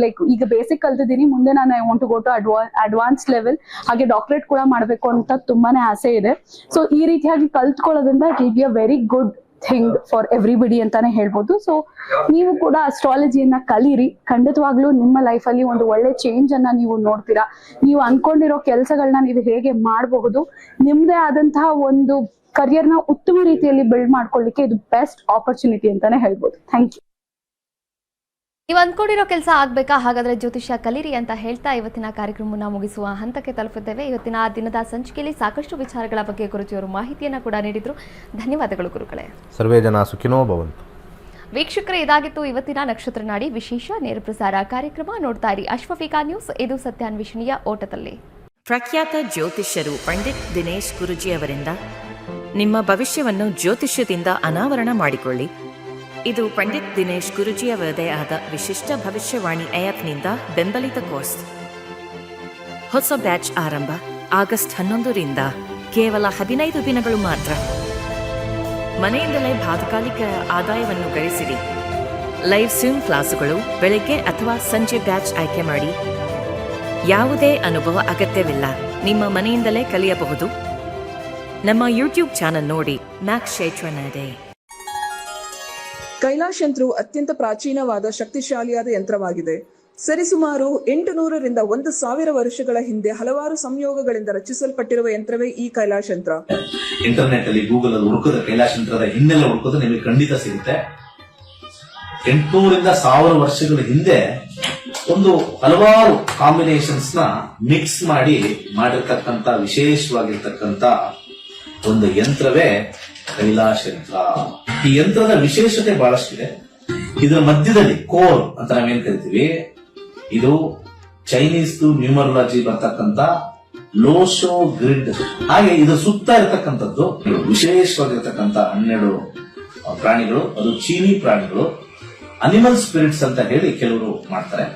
ಲೈಕ್ ಈಗ ಬೇಸಿಕ್ ಕಲ್ತಿದ್ದೀನಿ, ಮುಂದೆ ನಾನು I want to go to advance level, ಹಾಗೆ ಡಾಕ್ಟರೇಟ್ ಕೂಡ ಮಾಡಬೇಕು ಅಂತ ತುಂಬಾನೇ ಆಸೆ ಇದೆ. ಸೊ ಈ ರೀತಿಯಾಗಿ ಕಲ್ತ್ಕೊಳ್ಳೋದ್ರಿಂದ it will be a very good thing for everybody ಅಂತಾನೆ ಹೇಳ್ಬೋದು. ಸೊ ನೀವು ಕೂಡ ಅಸ್ಟ್ರಾಲಜಿಯನ್ನ ಕಲೀರಿ. ಖಂಡಿತವಾಗ್ಲೂ ನಿಮ್ಮ ಲೈಫಲ್ಲಿ ಒಂದು ಒಳ್ಳೆ ಚೇಂಜ್ ಅನ್ನ ನೀವು ನೋಡ್ತೀರಾ. ನೀವು ಅನ್ಕೊಂಡಿರೋ ಕೆಲಸಗಳನ್ನ ನೀವು ಹೇಗೆ ಮಾಡಬಹುದು, ನಿಮ್ದೇ ಆದಂತಹ ಒಂದು ಕರಿಯರ್ನ ಉತ್ತಮ ರೀತಿಯಲ್ಲಿ ಬಿಲ್ಡ್ ಮಾಡ್ಕೊಳ್ಳಿಕ್ಕೆ ಇದು ಬೆಸ್ಟ್ ಆಪರ್ಚುನಿಟಿ ಅಂತಾನೆ ಹೇಳ್ಬೋದು. Thank you. ನೀವು ಅಂದ್ಕೊಂಡಿರೋ ಕೆಲಸ ಆಗ್ಬೇಕಾ? ಹಾಗಾದ್ರೆ ಜ್ಯೋತಿಷ್ಯ ಕಲೀರಿ ಅಂತ ಹೇಳ್ತಾ ಇವತ್ತಿನ ಕಾರ್ಯಕ್ರಮವನ್ನು ಮುಗಿಸುವ ಹಂತಕ್ಕೆ ತಲುಪಿದ್ದೇವೆ. ಇವತ್ತಿನ ದಿನದ ಸಂಚಿಕೆಯಲ್ಲಿ ಸಾಕಷ್ಟು ವಿಚಾರಗಳ ಬಗ್ಗೆ ಗುರುಜಿಯವರು ಮಾಹಿತಿಯನ್ನು ಕೂಡ ನೀಡಿದ್ರು. ಧನ್ಯವಾದಗಳು ಗುರುಗಳೇ. ಸರ್ವೇ ಜನ ಸುಖಿನೋ ಭವಂತು. ವೀಕ್ಷಕರೇ, ಇದಾಗಿತ್ತು ಇವತ್ತಿನ ನಕ್ಷತ್ರ ನಾಡಿ ವಿಶೇಷ ನೇರ ಪ್ರಸಾರ ಕಾರ್ಯಕ್ರಮ. ನೋಡ್ತಾ ಇರಿ ಅಶ್ವಫಿಕಾ ನ್ಯೂಸ್, ಇದು ಸತ್ಯಾನ್ವೇಷಣೆಯ ಓಟದಲ್ಲಿ. ಪ್ರಖ್ಯಾತ ಜ್ಯೋತಿಷ್ಯರು ಪಂಡಿತ್ ದಿನೇಶ್ ಗುರುಜಿ ಅವರಿಂದ ನಿಮ್ಮ ಭವಿಷ್ಯವನ್ನು ಜ್ಯೋತಿಷ್ಯದಿಂದ ಅನಾವರಣ ಮಾಡಿಕೊಳ್ಳಿ. ಇದು ಪಂಡಿತ್ ದಿನೇಶ್ ಗುರುಜಿಯವರದೇ ಆದ ವಿಶಿಷ್ಟ ಭವಿಷ್ಯವಾಣಿ ಆ್ಯಪ್ನಿಂದ ಬೆಂಬಲಿತ ಕೋರ್ಸ್. ಹೊಸ ಬ್ಯಾಚ್ ಆರಂಭ ಆಗಸ್ಟ್ 11ರಿಂದ. ಕೇವಲ 15 ದಿನಗಳು ಮಾತ್ರ. ಮನೆಯಿಂದಲೇ ಬಾಧಕಾಲಿಕ ಆದಾಯವನ್ನು ಗಳಿಸಿರಿ. ಲೈವ್ ಸ್ವಿಮ್ ಕ್ಲಾಸುಗಳು ಬೆಳಗ್ಗೆ ಅಥವಾ ಸಂಜೆ ಬ್ಯಾಚ್ ಆಯ್ಕೆ ಮಾಡಿ. ಯಾವುದೇ ಅನುಭವ ಅಗತ್ಯವಿಲ್ಲ, ನಿಮ್ಮ ಮನೆಯಿಂದಲೇ ಕಲಿಯಬಹುದು. ನಮ್ಮ ಯೂಟ್ಯೂಬ್ ಚಾನಲ್ ನೋಡಿ. ಮ್ಯಾಕ್ಸ್ ಶೇಚ್ವನಡೆ. ಕೈಲಾಶ್ ಯಂತ್ರವು ಅತ್ಯಂತ ಪ್ರಾಚೀನವಾದ ಶಕ್ತಿಶಾಲಿಯಾದ ಯಂತ್ರವಾಗಿದೆ. ಸರಿಸುಮಾರು 800ರಿಂದ 1000 ವರ್ಷಗಳ ಹಿಂದೆ ಹಲವಾರು ಸಂಯೋಗಗಳಿಂದ ರಚಿಸಲ್ಪಟ್ಟಿರುವ ಯಂತ್ರವೇ ಈ ಕೈಲಾಶ್ ಯಂತ್ರ. ಇಂಟರ್ನೆಟ್ ಅಲ್ಲಿ ಗೂಗಲ್ ಅಲ್ಲಿ ಹುಡುಕಿದ್ರೆ ಕೈಲಾಶ್ ಯಂತ್ರದ ಹಿನ್ನೆಲೆ ಹುಡುಕಿದ್ರೆ ನಿಮಗೆ ಖಂಡಿತ ಸಿಗುತ್ತೆ. 800ರಿಂದ 1000 ವರ್ಷಗಳ ಹಿಂದೆ ಒಂದು ಹಲವಾರು ಕಾಂಬಿನೇಷನ್ಸ್ ನ ಮಿಕ್ಸ್ ಮಾಡಿರ್ತಕ್ಕಂಥ ವಿಶೇಷವಾಗಿರ್ತಕ್ಕಂಥ ಒಂದು ಯಂತ್ರವೇ ಕೈಲಾಶ್ ಯಂತ್ರ. ಈ ಯಂತ್ರದ ವಿಶೇಷತೆ ಬಹಳಷ್ಟಿದೆ. ಇದರ ಮಧ್ಯದಲ್ಲಿ ಕೋರ್ ಅಂತ ನಾವೇನ್ ಕರಿತೀವಿ, ಇದು ಚೈನೀಸ್ ನ್ಯೂಮರಾಲಜಿ ಬರ್ತಕ್ಕಂಥ ಲೋಶೋ ಗ್ರಿಡ್. ಹಾಗೆ ಇದರ ಸುತ್ತ ಇರತಕ್ಕಂಥದ್ದು ವಿಶೇಷವಾಗಿರ್ತಕ್ಕಂಥ 12 ಪ್ರಾಣಿಗಳು. ಅದು ಚೀನಿ ಪ್ರಾಣಿಗಳು, ಅನಿಮಲ್ ಸ್ಪಿರಿಟ್ಸ್ ಅಂತ ಹೇಳಿ ಕೆಲವರು ಮಾಡ್ತಾರೆ.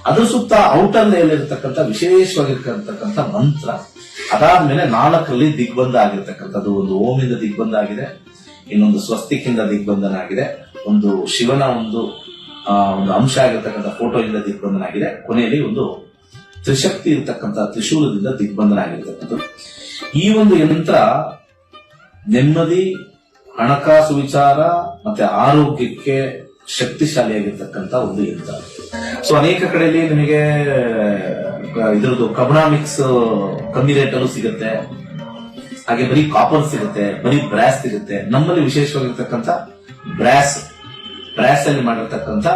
ಅದ್ರ ಸುತ್ತ ಔಟರ್ ಲೇಯರ್ ಇರತಕ್ಕಂಥ ವಿಶೇಷವಾಗಿರ್ತಕ್ಕಂಥ ಮಂತ್ರ. ಅದಾದ್ಮೇಲೆ 4ರಲ್ಲಿ ದಿಗ್ಬಂಧ ಆಗಿರ್ತಕ್ಕಂಥದ್ದು. ಒಂದು ಓಮಿಂದ ದಿಗ್ಬಂಧ ಆಗಿದೆ, ಇನ್ನೊಂದು ಸ್ವಸ್ತಿಕಿಂದ ದಿಗ್ಬಂಧನ ಆಗಿದೆ, ಒಂದು ಶಿವನ ಒಂದು ಅಂಶ ಆಗಿರ್ತಕ್ಕಂಥ ಫೋಟೋಯಿಂದ ದಿಗ್ಬಂಧನ ಆಗಿದೆ, ಕೊನೆಯಲ್ಲಿ ಒಂದು ತ್ರಿಶಕ್ತಿ ಇರತಕ್ಕಂಥ ತ್ರಿಶೂಲದಿಂದ ದಿಗ್ಬಂಧನ ಆಗಿರ್ತಕ್ಕಂಥದ್ದು. ಈ ಒಂದು ಯಂತ್ರ ನೆಮ್ಮದಿ, ಹಣಕಾಸು ವಿಚಾರ ಮತ್ತೆ ಆರೋಗ್ಯಕ್ಕೆ ಶಕ್ತಿಶಾಲಿಯಾಗಿರ್ತಕ್ಕಂಥ ಒಂದು ಯಂತ್ರ. ಸೊ ಅನೇಕ ಕಡೆಯಲ್ಲಿ ನಿಮಗೆ ಇದ್ರದ್ದು ಕಬ್ಣ ಮಿಕ್ಸ್ ಕಮ್ಮಿ ರೇಟ್ ಅಲ್ಲೂ ಸಿಗುತ್ತೆ, ಹಾಗೆ ಬರೀ ಕಾಪರ್ ಸಿಗುತ್ತೆ, ಬರೀ ಬ್ರಾಸ್ ಸಿಗುತ್ತೆ. ನಮ್ಮಲ್ಲಿ ವಿಶೇಷವಾಗಿರ್ತಕ್ಕಂಥ ಬ್ರಾಸ್ ಅಲ್ಲಿ ಮಾಡಿರ್ತಕ್ಕಂಥ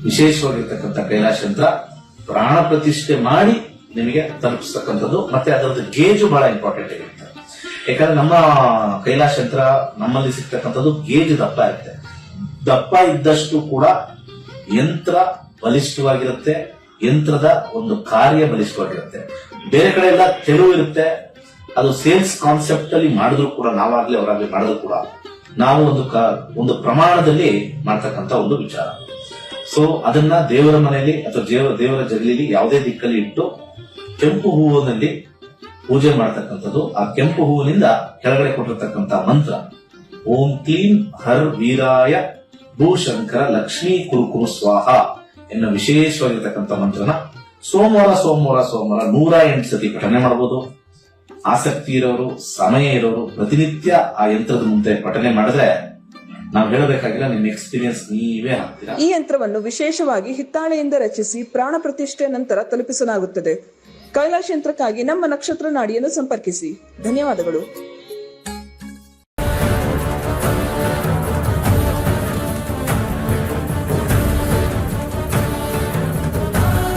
ವಿಶೇಷವಾಗಿರ್ತಕ್ಕಂಥ ಕೈಲಾಶ್ ಯಂತ್ರ ಪ್ರಾಣ ಪ್ರತಿಷ್ಠೆ ಮಾಡಿ ನಿಮಗೆ ತಲುಪಿಸ್ತಕ್ಕಂಥದ್ದು. ಮತ್ತೆ ಅದರದ್ದು ಗೇಜು ಬಹಳ ಇಂಪಾರ್ಟೆಂಟ್ ಆಗಿರುತ್ತೆ. ಯಾಕಂದ್ರೆ ನಮ್ಮ ಕೈಲಾಶ್ ಯಂತ್ರ ನಮ್ಮಲ್ಲಿ ಸಿಗ್ತಕ್ಕಂಥದ್ದು ಗೇಜ್ ದಪ್ಪ ಇರುತ್ತೆ. ದಪ್ಪ ಇದ್ದಷ್ಟು ಕೂಡ ಯಂತ್ರ ಬಲಿಷ್ಠವಾಗಿರುತ್ತೆ, ಯಂತ್ರದ ಒಂದು ಕಾರ್ಯ ಬಲಿಷ್ಠವಾಗಿರುತ್ತೆ. ಬೇರೆ ಕಡೆ ಎಲ್ಲ ತೆಳು ಇರುತ್ತೆ, ಅದು ಸೇಲ್ಸ್ ಕಾನ್ಸೆಪ್ಟ್ ಅಲ್ಲಿ ಮಾಡಿದ್ರು ಕೂಡ, ನಾವಾಗ್ಲಿ ಅವರಾಗ್ಲಿ ಮಾಡಿದ್ರು ಕೂಡ ನಾವು ಒಂದು ಪ್ರಮಾಣದಲ್ಲಿ ಮಾಡ್ತಕ್ಕಂಥ ಒಂದು ವಿಚಾರ. ಸೊ ಅದನ್ನ ದೇವರ ಮನೆಯಲ್ಲಿ ಅಥವಾ ದೇವರ ಜಗಲಿಲಿ ಯಾವುದೇ ದಿಕ್ಕಲ್ಲಿ ಇಟ್ಟು ಕೆಂಪು ಹೂವಿನಲ್ಲಿ ಪೂಜೆ ಮಾಡ್ತಕ್ಕಂಥದ್ದು. ಆ ಕೆಂಪು ಹೂವಿನಿಂದ ಕೆಳಗಡೆ ಕೊಟ್ಟಿರ್ತಕ್ಕಂಥ ಮಂತ್ರ ಓಂ ಕ್ಲೀಂ ಹರ್ ವೀರಾಯ ಭೂಶಂಕರ ಲಕ್ಷ್ಮೀ ಕುರುಕುರು ಸ್ವಾಹ ಎನ್ನುವ ವಿಶೇಷವಾಗಿರ್ತಕ್ಕಂಥ ಮಂತ್ರನ ಸೋಮವಾರ 108 ಸತಿ ಪಠನೆ ಮಾಡಬಹುದು. ಆಸಕ್ತಿ ಇರೋರು, ಸಮಯ ಇರೋರು ಪ್ರತಿನಿತ್ಯ ಆ ಯಂತ್ರದ ಮುಂದೆ ಪಠನೆ ಮಾಡಿದ್ರೆ ನಾವು ಹೇಳಬೇಕಾಗಿಲ್ಲ, ನಿಮ್ಮ ಎಕ್ಸ್ಪೀರಿಯನ್ಸ್ ನೀವೇ ಆಗ್ತೀರಾ. ಈ ಯಂತ್ರವನ್ನು ವಿಶೇಷವಾಗಿ ಹಿತ್ತಾಳೆಯಿಂದ ರಚಿಸಿ ಪ್ರಾಣ ಪ್ರತಿಷ್ಠೆ ನಂತರ ತಲುಪಿಸಲಾಗುತ್ತದೆ. ಕೈಲಾಶ್ ಯಂತ್ರಕ್ಕಾಗಿ ನಮ್ಮ ನಕ್ಷತ್ರ ನಾಡಿಯನ್ನು ಸಂಪರ್ಕಿಸಿ. ಧನ್ಯವಾದಗಳು.